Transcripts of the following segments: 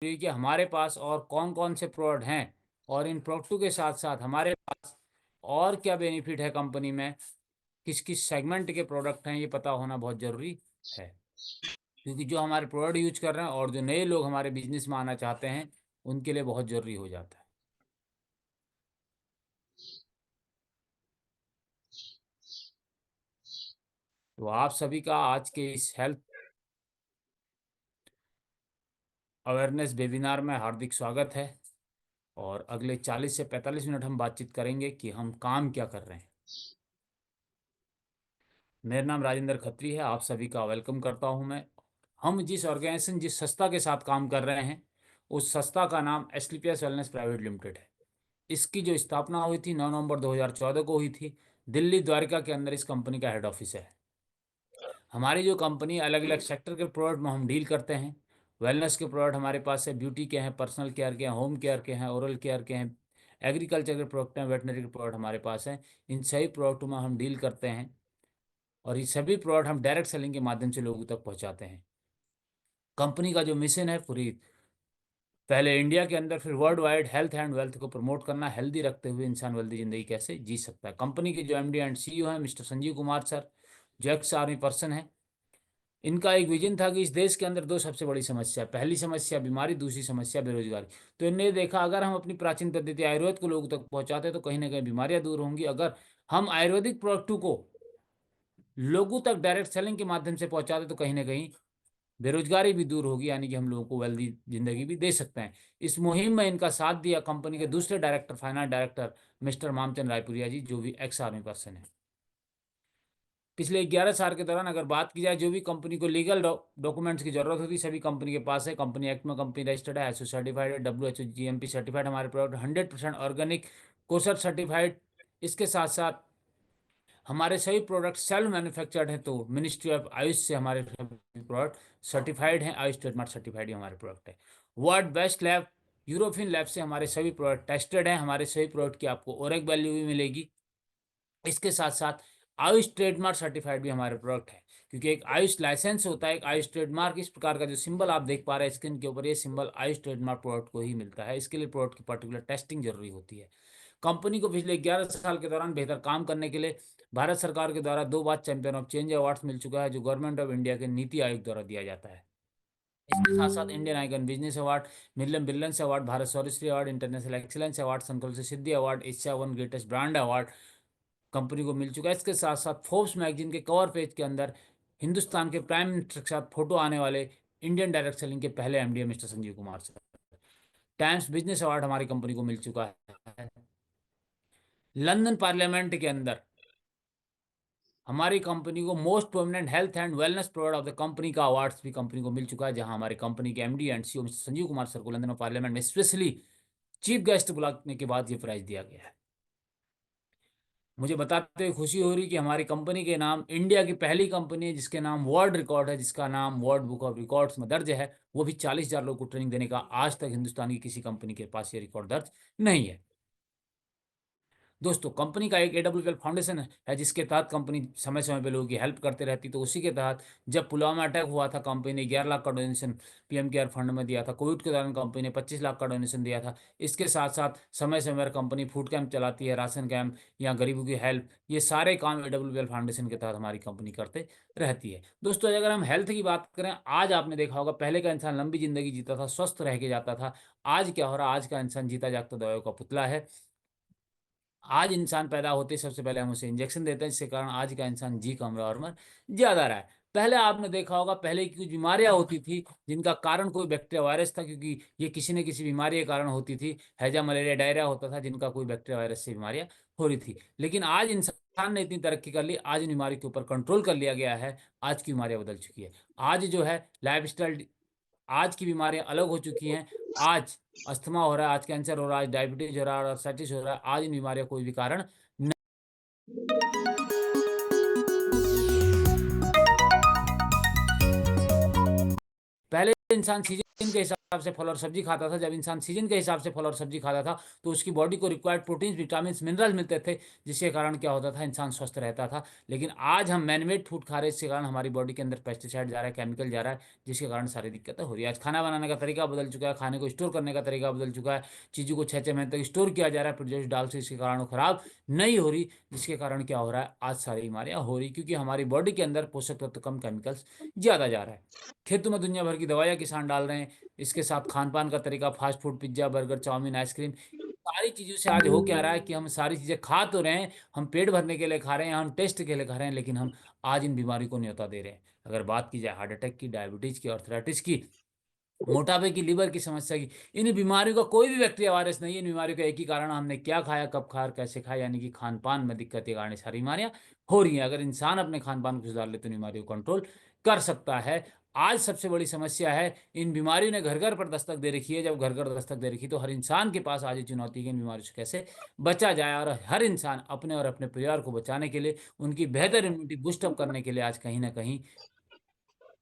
कि हमारे पास और कौन कौन से प्रोडक्ट हैं, और इन प्रोडक्टों के साथ साथ हमारे पास और क्या बेनिफिट है कंपनी में, किस किस सेगमेंट के प्रोडक्ट हैं, ये पता होना बहुत ज़रूरी है। क्योंकि जो हमारे प्रोडक्ट यूज कर रहे हैं और जो नए लोग हमारे बिजनेस में आना चाहते हैं, उनके लिए बहुत ज़रूरी हो जाता है। तो आप सभी का आज के इस हेल्थ अवेयरनेस वेबिनार में हार्दिक स्वागत है। और अगले 40 से 45 मिनट हम बातचीत करेंगे कि हम काम क्या कर रहे हैं। मेरा नाम राजेंद्र खत्री है, आप सभी का वेलकम करता हूं मैं। हम जिस ऑर्गेनाइजेशन, जिस संस्था के साथ काम कर रहे हैं, उस संस्था का नाम एस्क्लेपियस वेलनेस प्राइवेट लिमिटेड है। इसकी जो स्थापना हुई थी 9 नवंबर 2014 को हुई थी। दिल्ली द्वारका के अंदर इस कंपनी का हेड ऑफिस है। हमारी जो कंपनी अलग अलग सेक्टर के प्रोडक्ट में हम डील करते हैं। वेलनेस के प्रोडक्ट हमारे पास है, ब्यूटी के हैं, पर्सनल केयर के हैं, होम केयर के हैं, ओरल केयर के हैं, एग्रीकल्चर के प्रोडक्ट हैं, वेटनरी के प्रोडक्ट हमारे पास हैं। इन सभी प्रोडक्टों में हम डील करते हैं और ये सभी प्रोडक्ट हम डायरेक्ट सेलिंग के माध्यम से लोगों तक पहुंचाते हैं। कंपनी का जो मिशन है, पूरी पहले इंडिया के अंदर फिर world wide health and wealth को प्रमोट करना, हेल्दी रखते हुए इंसान वेल्दी जिंदगी कैसे जी सकता है। कंपनी के जो एमडी एंड सीईओ हैं मिस्टर संजीव कुमार सर, जो एक्स आर्मी पर्सन है, इनका एक विजन था कि इस देश के अंदर दो सबसे बड़ी समस्या, पहली समस्या बीमारी, दूसरी समस्या बेरोजगारी। तो इन्होंने देखा अगर हम अपनी प्राचीन पद्धति आयुर्वेद को लोगों तक पहुंचाते तो कहीं ना कहीं बीमारियां दूर होंगी। अगर हम आयुर्वेदिक प्रोडक्टों को लोगों तक डायरेक्ट सेलिंग के माध्यम से पहुंचाते तो कहीं ना कहीं बेरोजगारी भी दूर होगी, यानी कि हम लोगों को वेल्दी जिंदगी भी दे सकते हैं। इस मुहिम में इनका साथ दिया कंपनी के दूसरे director, finance director mister Mamchand Raipuria ji, जो भी एक्स आर्मी पर्सन है। पिछले 11 साल के दौरान अगर बात की जाए, जो भी कंपनी को लीगल डॉक्यूमेंट्स की जरूरत होती सभी कंपनी के पास है। कंपनी एक्ट में कंपनी रजिस्टर्ड है, एसओ सर्टिफाइड है, WHO GMP सर्टिफाइड। हमारे प्रोडक्ट 100% ऑर्गेनिक, कोसर सर्टिफाइड। इसके साथ साथ हमारे सभी प्रोडक्ट सेल्फ मैन्युफैक्चर्ड हैं, तो मिनिस्ट्री ऑफ आयुष से हमारे सभी प्रोडक्ट सर्टिफाइड हैं, आयुष ट्रेडमार्क सर्टिफाइड ही हमारे प्रोडक्ट है। World best lab, European lab से हमारे सभी प्रोडक्ट टेस्टेड हैं। हमारे सभी प्रोडक्ट की आपको ओरेक वैल्यू भी मिलेगी। इसके साथ साथ आयुष ट्रेडमार्क सर्टिफाइड भी हमारे प्रोडक्ट है, क्योंकि एक आयुष लाइसेंस होता है, एक आयुष ट्रेडमार्क। इस प्रकार का जो सिंबल आप देख पा रहे हैं स्क्रीन के ऊपर, ये सिंबल आयुष ट्रेडमार्क प्रोडक्ट को ही मिलता है। इसके लिए प्रोडक्ट की पर्टिकुलर टेस्टिंग जरूरी होती है। कंपनी को पिछले 11 साल के दौरान बेहतर काम करने के लिए भारत सरकार के द्वारा 2 बार चैंपियन ऑफ चेंज अवार्ड मिल चुका है, जो गवर्नमेंट ऑफ इंडिया के नीति आयोग द्वारा दिया जाता है। इसके साथ साथ Indian icon business award, million billions award, Bharat Saurshri award, international excellence award, Sankalp से Siddhi award, Asia one greatest brand award company को मिल चुका है। इसके साथ साथ फोर्ब्स मैगजीन के कवर पेज के अंदर हिंदुस्तान के प्राइम मिनिस्टर के साथ फोटो आने वाले इंडियन डायरेक्ट सेलिंग के पहले MD mister Sanjeev Kumar sir. Times business award हमारी कंपनी को मिल चुका है। लंदन पार्लियामेंट के अंदर हमारी कंपनी को most prominent health and wellness product of the company का अवार्ड्स भी कंपनी को मिल चुका है, जहां हमारी कंपनी के MD and CEO mister Sanjeev Kumar sir को लंदन पार्लियामेंट में स्पेशली चीफ गेस्ट बुलाने के बाद ये प्राइज दिया गया है। मुझे बताते हुए खुशी हो रही कि हमारी कंपनी के नाम इंडिया की पहली कंपनी है जिसके नाम वर्ल्ड रिकॉर्ड है, जिसका नाम वर्ल्ड बुक ऑफ रिकॉर्ड्स में दर्ज है। वो भी 40,000 लोगों को ट्रेनिंग देने का। आज तक हिंदुस्तान की किसी कंपनी के पास ये रिकॉर्ड दर्ज नहीं है। दोस्तों, कंपनी का एक AWL फाउंडेशन है जिसके तहत कंपनी समय समय पे लोगों की हेल्प करते रहती। तो उसी के तहत जब पुलवामा अटैक हुआ था, कंपनी ने 11 लाख का डोनेशन पीएम केयर फंड में दिया था। कोविड के दौरान कंपनी ने 25 लाख का डोनेशन दिया था। इसके साथ साथ समय समय पर कंपनी फूड कैंप चलाती है, राशन कैंप या गरीबों की हेल्प। ये सारे काम AWL फाउंडेशन के तहत हमारी कंपनी करते रहती है। दोस्तों, अगर हम हेल्थ की बात करें, आज आपने देखा होगा पहले का इंसान लंबी जिंदगी जीता था, स्वस्थ रह के जाता था। आज क्या हो रहा है, आज का इंसान जीता जागता दवाइयों का पुतला है। आज इंसान पैदा होते ही सबसे पहले हम उसे इंजेक्शन देते हैं, जिसके कारण आज का इंसान जी कम रहा और उम्र ज्यादा रहा है। पहले आपने देखा होगा, पहले की कुछ बीमारियां होती थी जिनका कारण कोई बैक्टीरिया वायरस था, क्योंकि ये किसी न किसी बीमारी के कारण होती थी। हैजा, मलेरिया, डायरिया होता था, जिनका कोई बैक्टीरिया वायरस से बीमारियां हो रही थी। लेकिन आज इंसान ने इतनी तरक्की कर ली, आज इन बीमारी के ऊपर कंट्रोल कर लिया गया है। आज की बीमारियां बदल चुकी है। आज जो है लाइफ स्टाइल, आज की बीमारियां अलग हो चुकी हैं। आज अस्थमा हो रहा है, आज कैंसर हो रहा है, आज डायबिटीज हो रहा है और आर्थराइटिस हो रहा है। आज इन बीमारियों कोई भी कारण पहले इंसान सीजन के हिसाब से फल और सब्जी खाता था, जब इंसान सीजन के हिसाब से फल और सब्जी खाता था, तो उसकी बॉडी को रिक्वायर्ड प्रोटीन्स, विटामिन, मिनरल मिलते थे, जिसके कारण क्या होता था, इंसान स्वस्थ रहता था। लेकिन आज हम मैनमेड फूड खा रहे हैं, इसके कारण हमारी बॉडी के अंदर पेस्टिसाइड जा रहा है, केमिकल जा रहा है, जिसके कारण सारी दिक्कतें हो रही है। आज खाना बनाने का तरीका बदल चुका है, खाने को स्टोर करने का तरीका बदल चुका है, चीज़ों को 6 6 महीने तक स्टोर किया जा रहा है प्रोड्यूस डाल से, इसके कारण वो खराब नहीं हो रही, जिसके कारण क्या हो रहा है, आज सारी बीमारियां हो रही, क्योंकि हमारी बॉडी के अंदर पोषक तत्व कम, केमिकल्स ज़्यादा जा रहा है। खेतों में दुनिया भर की दवाइयाँ किसान डाल रहे हैं, इसके साथ खान पान का तरीका, fast food, pizza, burger, chow mein, ice cream, सारी चीज़ों से आज हो क्या रहा है कि हम सारी चीज़ें खा तो रहे हैं, हम पेट भरने के लिए खा रहे हैं, हम टेस्ट के लिए खा रहे हैं, लेकिन हम आज इन बीमारी को न्योता दे रहे हैं। अगर बात की जाए हार्ट अटैक की, डायबिटीज़ की, आर्थराइटिस की, मोटापे की, लीवर की समस्या की, इन बीमारियों का कोई भी व्यक्ति वायरस नहीं है। इन बीमारियों का एक ही कारण, हमने क्या खाया, कब खाया और कैसे खाया, यानी कि खान पान में दिक्कत के कारण ये सारी बीमारियां हो रही हैं। अगर इंसान अपने खान पान को सुधार ले तो इन बीमारियों को कंट्रोल कर सकता है। आज सबसे बड़ी समस्या है, इन बीमारियों ने घर घर पर दस्तक दे रखी है। जब घर घर दस्तक दे रखी तो हर इंसान के पास आज ये चुनौती है कि इन बीमारियों से कैसे बचा जाए, और हर इंसान अपने और अपने परिवार को बचाने के लिए, उनकी बेहतर इम्यूनिटी बूस्टअप करने के लिए आज कहीं ना कहीं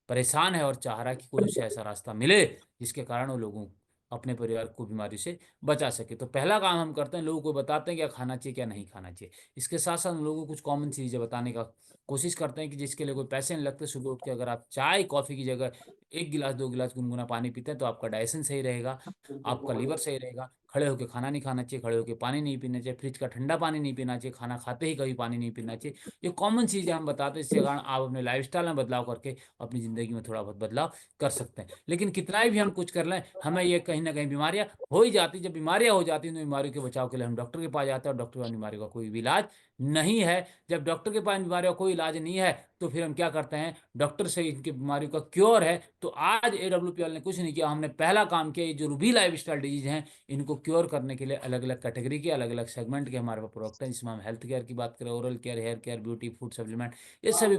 परेशान है और चाह रहा है कि कोई उसे ऐसा रास्ता मिले जिसके कारण वो लोगों अपने परिवार को बीमारी से बचा सके। तो पहला काम हम करते हैं, लोगों को बताते हैं क्या खाना चाहिए, क्या नहीं खाना चाहिए। इसके साथ साथ हम लोगों को कुछ कॉमन चीज़ें बताने का कोशिश करते हैं कि जिसके लिए कोई पैसे नहीं लगते। सुबह उठ के अगर आप चाय कॉफ़ी की जगह 1 गिलास 2 गिलास गुनगुना पानी पीते हैं तो आपका डाइजेशन सही रहेगा, आपका लीवर सही रहेगा। खड़े होकर खाना नहीं खाना चाहिए, खड़े होकर पानी नहीं पीना चाहिए, फ्रिज का ठंडा पानी नहीं पीना चाहिए, खाना खाते ही कभी पानी नहीं पीना चाहिए। ये कॉमन चीज़ें हम बताते हैं, इसके कारण आप अपने लाइफस्टाइल में बदलाव करके अपनी ज़िंदगी में थोड़ा बहुत बदलाव कर सकते हैं। लेकिन कितना ही भी हम कुछ कर लें, हमें ये कहीं ना कहीं बीमारियां हो ही जाती। जब बीमारियां हो जाती हैं तो बीमारियों के बचाव के लिए हम डॉक्टर के पास जाते हैं, और डॉक्टर के पास बीमारियों का कोई भी इलाज नहीं है। जब डॉक्टर के पास बीमारियों का कोई इलाज नहीं है तो फिर हम क्या करते हैं, डॉक्टर से इनकी बीमारियों का क्योर है। तो आज AWPL ने कुछ नहीं किया, हमने पहला काम किया, ये जो रूबी लाइफ स्टाइल डिजीज हैं इनको क्योर करने के लिए अलग अलग कैटेगरी के, अलग अलग सेगमेंट के हमारे पास प्रोडक्ट हैं, जिसमें हम हेल्थ केयर की बात करें, oral care, hair care, beauty, food supplement, ये सभी।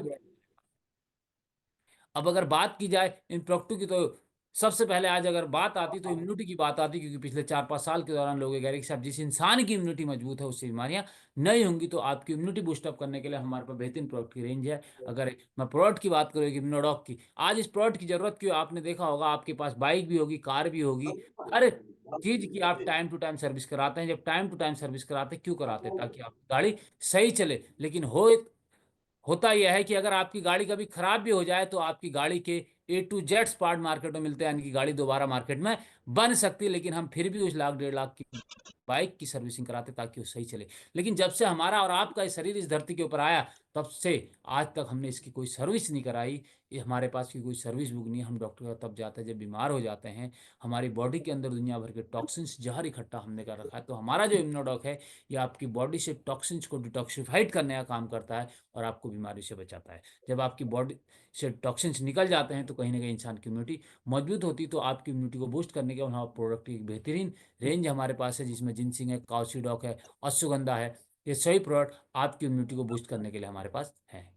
अब अगर बात की जाए इन प्रोडक्टों की, तो सबसे पहले आज अगर बात आती तो इम्यूनिटी की बात आती, क्योंकि पिछले 4 5 साल के दौरान लोग ये कह रहे हैं कि साहब जिस इंसान की इम्यूनिटी मजबूत है उससे बीमारियां नहीं होंगी। तो आपकी इम्यूनिटी बूस्टअप करने के लिए हमारे पास बेहतरीन प्रोडक्ट की रेंज है। अगर मैं प्रोडक्ट की बात करूँ इम्यूनोडॉक की, आज इस प्रोडक्ट की जरूरत क्यों, आपने देखा होगा आपके पास बाइक भी होगी, कार भी होगी, हर चीज की आप टाइम टू टाइम सर्विस कराते हैं। जब टाइम टू टाइम सर्विस कराते हैं, क्यों कराते हैं, ताकि आपकी गाड़ी सही चले। लेकिन होता यह है कि अगर आपकी गाड़ी कभी खराब भी हो जाए तो आपकी गाड़ी के A to Z part market में मिलते हैं, यानी कि गाड़ी दोबारा मार्केट में बन सकती है। लेकिन हम फिर भी उस 1 लाख 1.5 लाख की बाइक की सर्विसिंग कराते ताकि वो सही चले। लेकिन जब से हमारा और आपका ये शरीर इस धरती के ऊपर आया, तब से आज तक हमने इसकी कोई सर्विस नहीं कराई। ये हमारे पास की कोई सर्विस बुक नहीं है। हम डॉक्टर का तब जाते हैं जब बीमार हो जाते हैं। हमारी बॉडी के अंदर दुनिया भर के टॉक्सिन्स, जहर इकट्ठा हमने कर रखा है। तो हमारा जो इम्यूनोडॉक है, ये आपकी बॉडी से टॉक्सिन्स को डिटॉक्सिफाइड करने का काम करता है और आपको बीमारी से बचाता है। जब आपकी बॉडी से टॉक्सिन्स निकल जाते हैं तो कहीं ना कहीं इंसान की इम्यूनिटी मजबूत होती है। तो आपकी इम्यूनिटी को बूस्ट करने के हमारे प्रोडक्ट की एक बेहतरीन रेंज हमारे पास है, जिसमें जिनसिंग है, काउसीडॉक है, अश्वगंधा है। ये सही प्रोडक्ट आपकी इम्यूनिटी को बूस्ट करने के लिए हमारे पास हैं।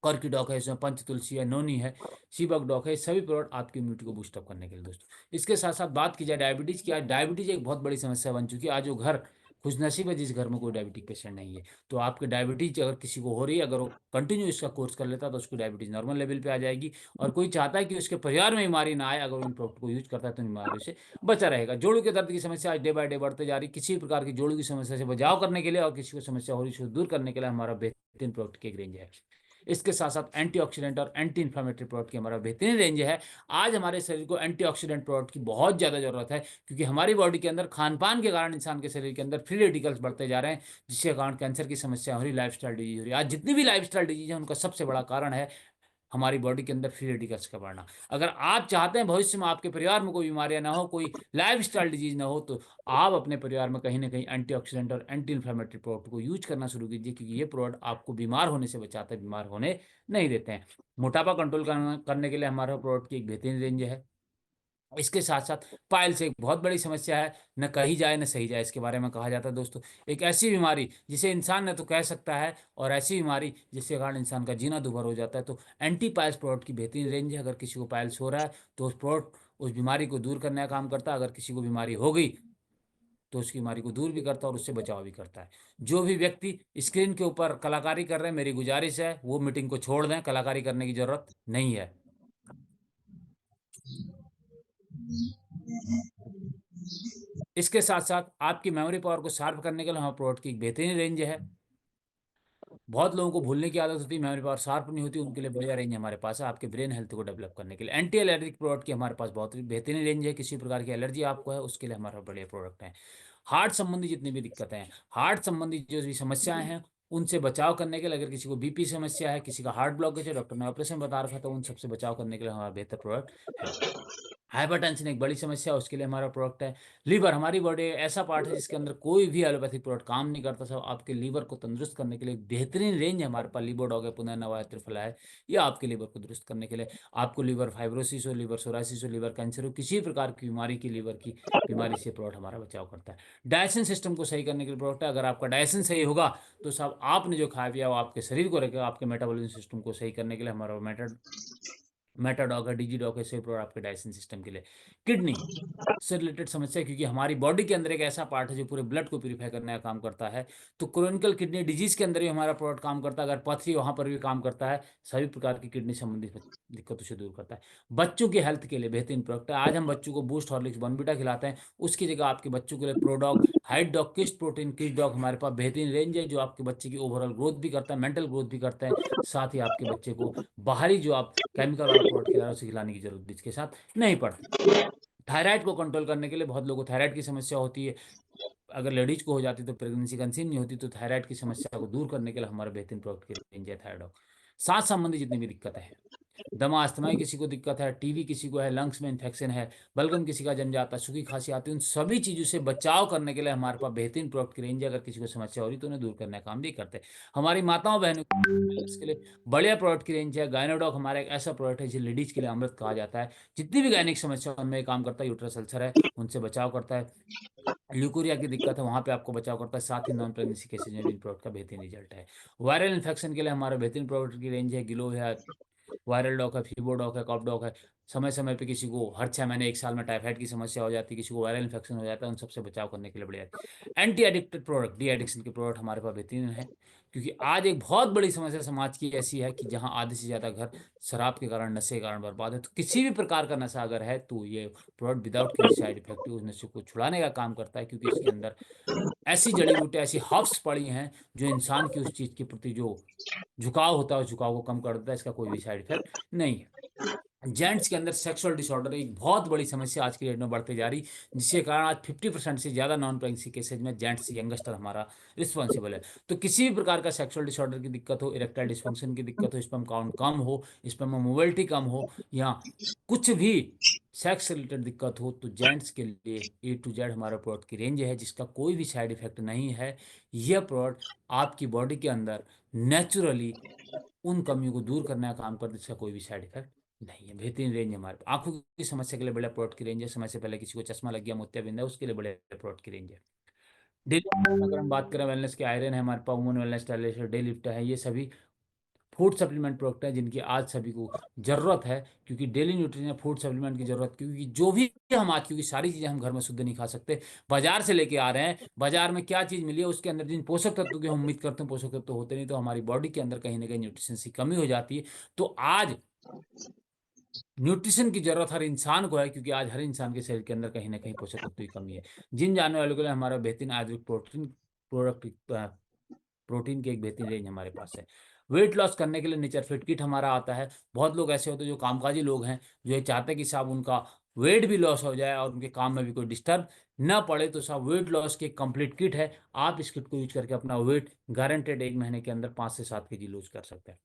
कर्की डॉक है, इसमें पंच तुलसी है, नोनी है, सीबक डॉक है। ये सभी प्रोडक्ट आपकी इम्यूनिटी को बूस्टअप करने के लिए दोस्तों। इसके साथ साथ बात की जाए डायबिटीज़ की, आज डायबिटीज़ एक बहुत बड़ी समस्या बन चुकी है। आज वो घर खुशनसीब है जिस घर में कोई डायबिटिक पेशेंट नहीं है। तो आपके डायबिटीज अगर किसी को हो रही है, अगर वो कंटिन्यू इसका कोर्स कर लेता है तो उसकी डायबिटीज नॉर्मल लेवल पे आ जाएगी। और कोई चाहता है कि उसके परिवार में बीमारी ना आए, अगर वो इन प्रोडक्ट को यूज करता है तो बीमारियों से बचा रहेगा। जोड़ों के दर्द की समस्या आज डे बाय डे बढ़ते जा रही। किसी भी प्रकार की जोड़ों की समस्या से बचाव करने के लिए और किसी को समस्या हो रही है उसको दूर करने के लिए हमारा बेहतरीन प्रोडक्ट की एक रेंज है। इसके साथ साथ एंटीऑक्सीडेंट और एंटी इन्फ्लामेटरी प्रोडक्ट की हमारा बेहतरीन रेंज है। आज हमारे शरीर को एंटीऑक्सीडेंट प्रोडक्ट की बहुत ज़्यादा जरूरत है, क्योंकि हमारी बॉडी के अंदर खान पान के कारण इंसान के शरीर के अंदर फ्री रेडिकल्स बढ़ते जा रहे हैं, जिसके कारण कैंसर की समस्या हो रही, लाइफस्टाइल डिजीज हो रही है। आज जितनी भी लाइफस्टाइल डिजीज है उनका सबसे बड़ा कारण है हमारी बॉडी के अंदर फ्री रेडिकल्स का बढ़ना। अगर आप चाहते हैं भविष्य में आपके परिवार में कोई बीमारियां ना हो, कोई लाइफ स्टाइल डिजीज ना हो, तो आप अपने परिवार में कहीं ना कहीं एंटीऑक्सीडेंट और एंटी इन्फ्लेमेटरी प्रोडक्ट को यूज करना शुरू कीजिए, क्योंकि ये प्रोडक्ट आपको बीमार होने से बचाते हैं, बीमार होने नहीं देते हैं। मोटापा कंट्रोल करने के लिए हमारे प्रोडक्ट की एक बेहतरीन रेंज है। इसके साथ साथ पाइल्स एक बहुत बड़ी समस्या है, न कही जाए न सही जाए, इसके बारे में कहा जाता है दोस्तों। एक ऐसी बीमारी जिसे इंसान न तो कह सकता है, और ऐसी बीमारी जिसके कारण इंसान का जीना दुभर हो जाता है। तो एंटी पाइल्स प्रोडक्ट की बेहतरीन रेंज है। अगर किसी को पाइल्स हो रहा है तो उस प्रोडक्ट उस बीमारी को दूर करने का काम करता है। अगर किसी को बीमारी हो गई तो उसकी बीमारी को दूर भी करता है और उससे बचाव भी करता है। जो भी व्यक्ति स्क्रीन के ऊपर कलाकारी कर रहे हैं, मेरी गुजारिश है वो मीटिंग को छोड़ दें, कलाकारी करने की जरूरत नहीं है। इसके साथ साथ आपकी मेमोरी पावर को शार्प करने के लिए हमारे प्रोडक्ट की एक बेहतरीन रेंज है। बहुत लोगों को भूलने की आदत होती है, मेमोरी पावर शार्प नहीं होती, उनके लिए बढ़िया रेंज हमारे पास है आपके ब्रेन हेल्थ को डेवलप करने के लिए। एंटी एलर्जिक प्रोडक्ट की हमारे पास बहुत बेहतरीन रेंज है, किसी प्रकार की एलर्जी आपको है उसके लिए हमारे बढ़िया प्रोडक्ट हैं। हार्ट संबंधी जितनी भी दिक्कतें हैं, हार्ट संबंधी जो भी समस्याएं हैं, उनसे बचाव करने के लिए, अगर किसी को बीपी समस्या है, किसी का हार्ट ब्लॉकेज है, डॉक्टर ने ऑपरेशन बता रखा है, तो उन सबसे बचाव करने के लिए हमारा बेहतर प्रोडक्ट है। हाइपरटेंशन एक बड़ी समस्या है, उसके लिए हमारा प्रोडक्ट है। लीवर, हमारी बॉडी ऐसा पार्ट है जिसके अंदर कोई भी एलोपैथिक प्रोडक्ट काम नहीं करता। सब आपके लीवर को तंदुरुस्त करने के लिए एक बेहतरीन रेंज है हमारे पास। लीबोडॉग है, पुनर्नवा त्रिफला है, ये आपके लीवर को दुरुस्त करने के लिए। आपको लीवर फाइब्रोसिस हो, लीवर सोरासिस हो, लीवर कैंसर हो, किसी प्रकार की बीमारी की लीवर की बीमारी से प्रोडक्ट हमारा बचाव करता है। डाइजेशन सिस्टम को सही करने के लिए प्रोडक्ट है। अगर आपका डाइजेशन सही होगा तो सब आपने जो खाया पिया वो आपके शरीर को रखेगा। आपके मेटाबॉलिज्म सिस्टम को सही करने के लिए हमारा मेटाडॉग है, डिजीडॉग है, सेप्रो आपके डाइजेशन सिस्टम के लिए। किडनी से रिलेटेड समस्या, क्योंकि हमारी बॉडी के अंदर एक ऐसा पार्ट है जो पूरे ब्लड को प्यूरिफाई करने का काम करता है, तो क्रोनिकल किडनी डिजीज के अंदर भी हमारा प्रोडक्ट काम करता है। अगर पथरी वहां पर भी काम करता है, सभी प्रकार की किडनी संबंधित दिक्कतों से दूर करता है। बच्चों की हेल्थ के लिए बेहतरीन प्रोडक्ट है। आज हम बच्चों को बूस्ट हॉर्लिक्स बॉर्नविटा खिलाते हैं, उसकी जगह आपके बच्चों के लिए प्रोडॉग height dog KIST protein kid dog हमारे पास बेहतरीन रेंज है, जो आपके बच्चे की ओवरऑल ग्रोथ भी करता है, मेंटल ग्रोथ भी करता है। साथ ही आपके बच्चे को बाहरी जो आप केमिकल वाला प्रोडक्ट खिला रहे हो उसे खिलाने की जरूरत भी इसके साथ नहीं पड़ती। थायराइड को कंट्रोल करने के लिए, बहुत लोगों को थायराइड की समस्या होती है, अगर लेडीज को हो जाती तो प्रेगनेंसी कंसीव नहीं होती, तो थायराइड की समस्या को दूर करने के लिए हमारा बेहतरीन प्रोडक्ट की रेंज है थायराइड। सांस संबंधी जितनी भी दिक्कतें हैं, दमा अस्थमा किसी को दिक्कत है, टीबी किसी को है, लंग्स में इन्फेक्शन है, बलगम किसी का जम जाता है, सूखी खांसी आती है, उन सभी चीज़ों से बचाव करने के लिए हमारे पास बेहतरीन प्रोडक्ट की रेंज है। अगर किसी को समस्या हो रही तो उन्हें दूर करने का काम भी करते हैं। हमारी माताओं बहनों के लिए बढ़िया प्रोडक्ट की रेंज है। गायनोडॉक हमारा एक ऐसा प्रोडक्ट है जिसे लेडीज के लिए अमृत कहा जाता है। जितनी भी गायनिक समस्या उनमें ये काम करता है। यूट्रस अल्सर है उनसे बचाव करता है, ल्यूकोरिया की दिक्कत है वहां पे आपको बचाव करता है। साथ ही नॉन प्रेगनेंसी केसेज में भी इन प्रोडक्ट का बेहतरीन रिजल्ट है। वायरल इन्फेक्शन के लिए हमारा बेहतरीन प्रोडक्ट की रेंज है। ग्लो है, वायरल डॉक है, फीवर डॉक है, कॉप डॉक है। समय समय पे किसी को हर 6 महीने 1 साल में टाइफाइड की समस्या हो जाती है, किसी को वायरल इन्फेक्शन हो जाता है, उन सबसे बचाव करने के लिए बढ़िया है। Anti addicted product, de addiction के प्रोडक्ट हमारे पास बेहतरीन है। क्योंकि आज एक बहुत बड़ी समस्या समाज की ऐसी है कि जहां आधे से ज़्यादा घर शराब के कारण, नशे के कारण बर्बाद है। तो किसी भी प्रकार का नशा अगर है तो ये प्रोडक्ट विदाउट किसी साइड इफेक्ट उस नशे को छुड़ाने का काम करता है, क्योंकि इसके अंदर ऐसी जड़ी बूटियां, ऐसी हर्ब्स पड़ी हैं जो इंसान की उस चीज़ के प्रति जो झुकाव होता है उस झुकाव को कम कर देता है। इसका कोई भी साइड इफेक्ट नहीं है। जेंट्स के अंदर सेक्सुअल डिसऑर्डर एक बहुत बड़ी समस्या आज की डेट में बढ़ती जा रही, जिसके कारण आज 50% से ज़्यादा नॉन प्रेगनेंसी केसेज में जेंट्स यंगस्टर हमारा रिस्पॉन्सिबल है। तो किसी भी प्रकार का सेक्सुअल डिसऑर्डर की दिक्कत हो, इरेक्टाइल डिस्फंक्शन की दिक्कत हो, स्पर्म काउंट कम हो, स्पर्म मोबिलिटी कम हो, या कुछ भी सेक्स रिलेटेड दिक्कत हो, तो जेंट्स के लिए A to Z हमारा प्रोडक्ट की रेंज है, जिसका कोई भी साइड इफेक्ट नहीं है। यह प्रोडक्ट आपकी बॉडी के अंदर नेचुरली उन कमियों को दूर करने का काम करते, इसका कोई भी साइड इफेक्ट नहीं है। बेहतरीन रेंज है हमारे पास। आंखों की समस्या के लिए बड़े प्रोडक्ट की रेंज है। समय से पहले किसी को चश्मा लग गया, मोतियाबिंद है, उसके लिए बड़े प्रोडक्ट की रेंज है। डेली अगर हम बात करें वेलनेस के, आयरन है हमारे पास, वुमन वेलनेस टाइलेशन, डे लिफ्ट है, ये सभी फूड सप्लीमेंट प्रोडक्ट हैं जिनकी आज सभी को जरूरत है। क्योंकि डेली न्यूट्रिशन फूड सप्लीमेंट की जरूरत, क्योंकि जो भी हम आज, क्योंकि सारी चीजें हम घर में शुद्ध नहीं खा सकते, बाजार से लेके आ रहे हैं। बाजार में क्या चीज मिली है उसके अंदर जिन पोषक तत्वों की हम उम्मीद करते हैं पोषक तत्व होते नहीं, तो हमारी बॉडी के अंदर कहीं ना कहीं न्यूट्रिशन की कमी हो जाती है। तो आज न्यूट्रिशन की जरूरत हर इंसान को है, क्योंकि आज हर इंसान के शरीर के अंदर कहीं ना कहीं पोषक तत्व की कमी है। जिन जानने वालों के लिए हमारा बेहतरीन आयुर्वेदिक प्रोटीन प्रोडक्ट, प्रोटीन की एक बेहतरीन रेंज हमारे पास है। वेट लॉस करने के लिए नेचर फिट किट हमारा आता है। बहुत लोग ऐसे होते हैं जो कामकाजी लोग हैं, जो ये चाहते हैं कि साहब उनका वेट भी लॉस हो जाए और उनके काम में भी कोई डिस्टर्ब ना पड़े, तो साहब वेट लॉस की एक कंप्लीट किट है। आप इस किट को यूज करके अपना वेट गारंटेड 1 महीने के अंदर 5 से 7 kg लूज कर सकते हैं।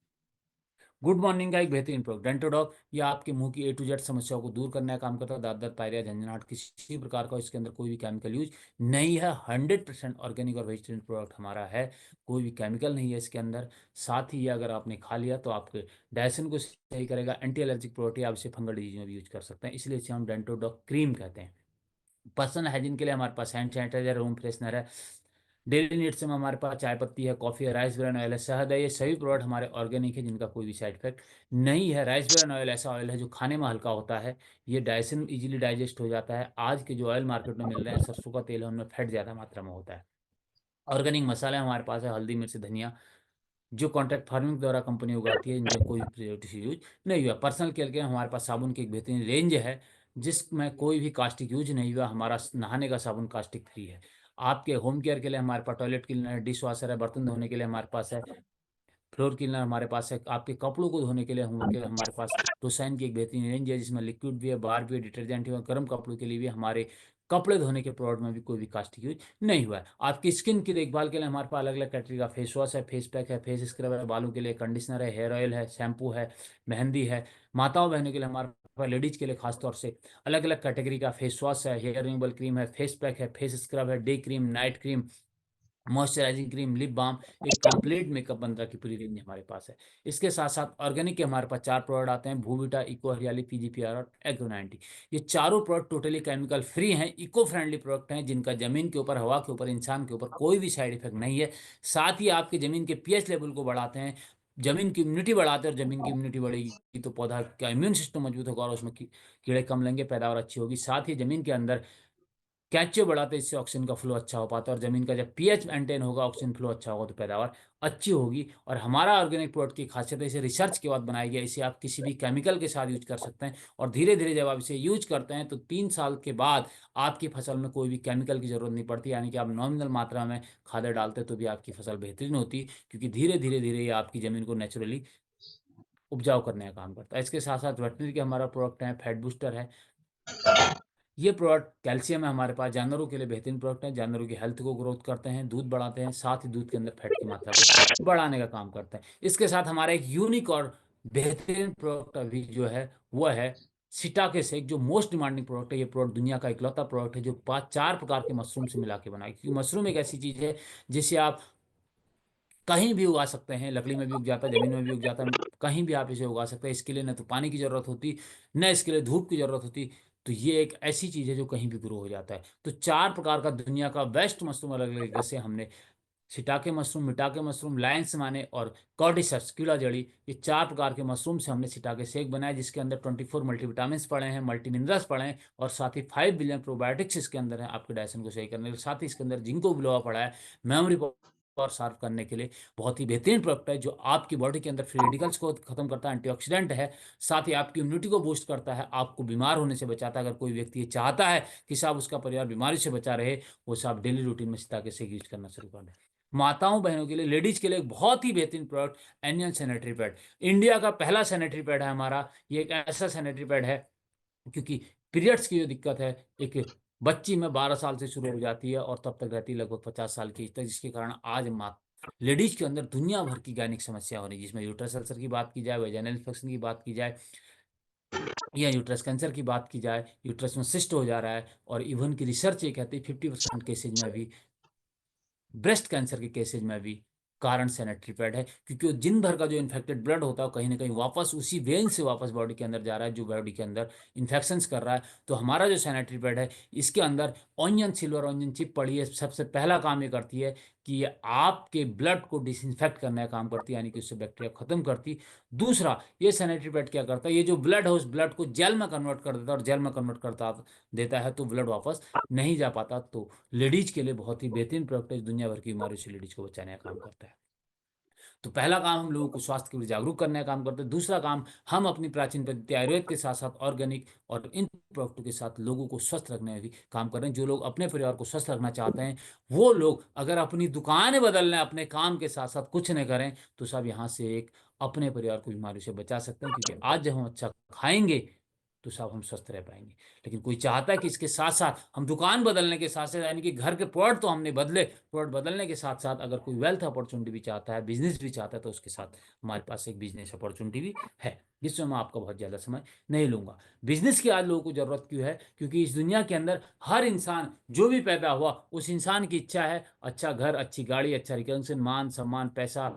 गुड मॉर्निंग का एक बेहतरीन प्रोडक्ट डेंटोडॉग, ये आपके मुंह की A to Z समस्याओं को दूर करने का काम करता है। दांत दर्द, पायरिया, झंझनाहट, किसी प्रकार का इसके अंदर कोई भी केमिकल यूज नहीं है। 100% ऑर्गेनिक और वेजिटेरियन प्रोडक्ट हमारा है, कोई भी केमिकल नहीं है इसके अंदर। साथ ही ये अगर आपने खा लिया तो आपके डाइजेशन को सही करेगा। एंटी एलर्जिक प्रोडक्ट है, आप इसे फंगल डिजीज में भी यूज कर सकते हैं, इसलिए इसे हम डेंटोडॉग क्रीम कहते हैं। पर्सनल हाइजीन के लिए हमारे पास हैंड सैनिटाइजर, रूम फ्रेशनर है। डेली नीड्स में हमारे पास चाय पत्ती है, कॉफ़ी है, राइस ब्रान ऑयल है, शहद है। ये सभी प्रोडक्ट हमारे ऑर्गेनिक है, जिनका कोई भी साइड इफेक्ट नहीं है। राइस ब्रान ऑयल ऐसा ऑयल है जो खाने में हल्का होता है, ये डाइजेशन इजीली डाइजेस्ट हो जाता है। आज के जो ऑयल मार्केट में मिल रहे हैं, सरसों का तेल है, उनमें फैट ज़्यादा मात्रा में होता है। ऑर्गेनिक मसाले हमारे पास है, हल्दी, मिर्च, धनिया, जो कॉन्ट्रैक्ट फार्मिंग द्वारा कंपनी उगाती है, इनमें कोई प्रिजर्वेटिव यूज नहीं हुआ। पर्सनल केयर के हमारे पास साबुन की एक बेहतरीन रेंज है। जिसमें कोई भी कास्टिक यूज नहीं हुआ। हमारा नहाने का साबुन कास्टिक फ्री है। आपके होम केयर के लिए हमारे पास टॉयलेट क्लीनर है, डिश वॉशर है, बर्तन धोने के लिए हमारे पास है, फ्लोर क्लीनर हमारे पास है, आपके कपड़ों को धोने के लिए हम के हमारे पास टोसाइन की एक बेहतरीन रेंज है, जिसमें लिक्विड भी है, बार भी है, डिटर्जेंट भी है। गर्म कपड़ों के लिए भी हमारे कपड़े धोने के प्रोडक्ट में भी कोई भी कास्टिक यूज नहीं हुआ है। आपकी स्किन की देखभाल के लिए हमारे पास अलग अलग कैटेगरी का फेस वॉश है, फेस पैक है, फेस स्क्रब है, बालों के लिए कंडीशनर है, हेयर ऑयल है, शैम्पू है, मेहंदी है। माताओं बहनों के लिए हमारे पास, लेडीज के लिए खासतौर से अलग अलग कैटेगरी का फेस वॉश है, हेयर रिमूवल क्रीम है, फेस पैक है, फेस स्क्रब है, day cream, night cream, moisturising cream, lip balm, एक कंप्लीट मेकअप बंदा की पूरी रेंज हमारे पास है। इसके साथ साथ ऑर्गेनिक के हमारे पास 4 प्रोडक्ट आते हैं, भूविटा, इको हरियाली, पीजीपीआर और एग्रो 90। ये चारों प्रोडक्ट टोटली केमिकल फ्री हैं, इको फ्रेंडली प्रोडक्ट हैं, जिनका जमीन के ऊपर, हवा के ऊपर, इंसान के ऊपर कोई भी साइड इफेक्ट नहीं है। साथ ही आपकी जमीन के पीएच लेवल को बढ़ाते हैं, जमीन की इम्यूनिटी बढ़ाते हैं, और जमीन की इम्यूनिटी बढ़ेगी तो पौधा का इम्यून सिस्टम मजबूत होगा और उसमें कीड़े कम लेंगे, पैदावार अच्छी होगी। साथ ही जमीन के अंदर कैचो बढ़ाते हैं, इससे ऑक्सीजन का फ्लो अच्छा हो पाता है, और जमीन का जब पीएच मेंटेन होगा, ऑक्सीजन फ्लो अच्छा होगा, तो पैदावार अच्छी होगी। और हमारा ऑर्गेनिक प्रोडक्ट की खासियत है, इसे रिसर्च के बाद बनाया गया, इसे आप किसी भी केमिकल के साथ यूज कर सकते हैं, और धीरे धीरे जब आप इसे यूज करते हैं तो 3 साल के बाद आपकी फसल में कोई भी केमिकल की जरूरत नहीं पड़ती, यानी कि आप नॉमिनल मात्रा में खाद डालते तो भी आपकी फसल बेहतरीन होती, क्योंकि धीरे धीरे धीरे ये आपकी जमीन को नेचुरली उपजाऊ करने का काम करता है। इसके साथ साथ वेटनरी के हमारा प्रोडक्ट है, फैट बूस्टर है। ये प्रोडक्ट कैल्शियम है हमारे पास, जानवरों के लिए बेहतरीन प्रोडक्ट है, जानवरों की हेल्थ को ग्रोथ करते हैं, दूध बढ़ाते हैं, साथ ही दूध के अंदर फैट की मात्रा को बढ़ाने का काम करते हैं। इसके साथ हमारा एक यूनिक और बेहतरीन प्रोडक्ट अभी जो है वो है सिटाके शेक, जो मोस्ट डिमांडिंग प्रोडक्ट है। ये प्रोडक्ट दुनिया का इकलौता प्रोडक्ट है जो 5 4 प्रकार के मशरूम से मिला के बनाए, क्योंकि मशरूम एक ऐसी चीज है जिसे आप कहीं भी उगा सकते हैं, लकड़ी में भी उग जाता है, जमीन में भी उग जाता है, कहीं भी आप इसे उगा सकते हैं। इसके लिए न तो पानी की जरूरत होती, न इसके लिए धूप की जरूरत होती। तो ये एक ऐसी चीज है जो कहीं भी ग्रो हो जाता है। तो 4 प्रकार का दुनिया का बेस्ट मशरूम अलग अलग जैसे हमने शिटाके मशरूम, मिटाके मशरूम, लायंस माने और कॉर्डिसस कीड़ा जड़ी, ये 4 प्रकार के मशरूम से हमने शिटाके शेक बनाया, जिसके अंदर 24 मल्टीविटामिन पड़े हैं, मल्टी मिनरल्स पड़े हैं, और साथ ही 5 बिलियन प्रोबायोटिक्स इसके अंदर है आपके डाइजेशन को सही करने के लिए। साथ ही इसके अंदर जिंको बिलोवा पड़ा है, मेमोरी और सार्व करने के लिए। बहुत ही बेहतरीन प्रोडक्ट है जो आपकी बॉडी के अंदर फ्री रेडिकल्स को खत्म करता है, एंटीऑक्सीडेंट है। साथ ही आपकी इम्यूनिटी को बूस्ट करता है, आपको बीमार होने से बचाता है। अगर कोई व्यक्ति ये चाहता है कि साहब उसका परिवार बीमारी से बचा रहे, वो साहब डेली रूटीन में सिताके से यूज करना शुरू कर दें। माताओं बहनों के लिए, लेडीज के लिए एक बहुत ही बेहतरीन product, anion sanitary pad. India का पहला सैनिटरी पैड है हमारा। ये एक ऐसा सैनिटरी पैड है, क्योंकि पीरियड्स की जो दिक्कत है एक बच्ची में 12 साल से शुरू हो जाती है और तब तक रहती है लगभग 50 साल की एज तक, जिसके कारण आज माँ लेडीज के अंदर दुनिया भर की गायनिक समस्या हो रही है, जिसमें यूट्रस अल्सर की बात की जाए, वेजाइनल इन्फेक्शन की बात की जाए, या यूट्रस कैंसर की बात की जाए, यूट्रस में सिस्ट हो जा रहा है। और इवन की रिसर्च ये कहती है 50% केसेज में भी, ब्रेस्ट कैंसर के केसेज में भी कारण सैनिटरी पैड है, क्योंकि वो दिन भर का जो इन्फेक्टेड ब्लड होता है वो कहीं ना कहीं वापस उसी वेन से वापस बॉडी के अंदर जा रहा है, जो बॉडी के अंदर इन्फेक्शंस कर रहा है। तो हमारा जो सैनिटरी पैड है, इसके अंदर ऑनियन, सिल्वर ऑनियन चिप पड़ी है। सबसे पहला काम ये करती है कि ये आपके ब्लड को डिसइंफेक्ट करने का काम करती है, यानी कि उससे बैक्टीरिया खत्म करती। दूसरा, ये सैनिटरी पैड क्या करता है, ये जो ब्लड है उस ब्लड को जेल में कन्वर्ट कर देता है, और जेल में कन्वर्ट करता देता है तो ब्लड वापस नहीं जा पाता। तो लेडीज के लिए बहुत ही बेहतरीन प्रोडक्ट है, दुनिया भर की बीमारियों से लेडीज को बचाने का काम करता है। तो पहला काम हम लोगों को स्वास्थ्य के लिए जागरूक करने का काम करते हैं। दूसरा काम, हम अपनी प्राचीन पद्धति आयुर्वेद के साथ साथ ऑर्गेनिक और इन प्रोडक्टों के साथ लोगों को स्वस्थ रखने में भी काम कर रहे हैं। जो लोग अपने परिवार को स्वस्थ रखना चाहते हैं, वो लोग अगर अपनी दुकानें बदल लें, अपने काम के साथ साथ कुछ नहीं करें, तो सब यहाँ से एक अपने परिवार को बीमारी से बचा सकते हैं। क्योंकि आज जब हम अच्छा खाएंगे तो सब हम स्वस्थ रह पाएंगे। लेकिन कोई चाहता है कि इसके साथ साथ हम दुकान बदलने के साथ साथ, यानी कि घर के प्रोडक्ट तो हमने बदले, प्रोडक्ट बदलने के साथ साथ अगर कोई वेल्थ अपॉर्चुनिटी भी चाहता है, बिजनेस भी चाहता है, तो उसके साथ हमारे पास एक बिजनेस अपॉर्चुनिटी भी है, जिसमें मैं आपका बहुत ज़्यादा समय नहीं लूंगा। बिजनेस की आज लोगों को जरूरत क्यों है? क्योंकि इस दुनिया के अंदर हर इंसान जो भी पैदा हुआ, उस इंसान की इच्छा है अच्छा घर, अच्छी गाड़ी, अच्छा रिकॉग्निशन, मान सम्मान, पैसा,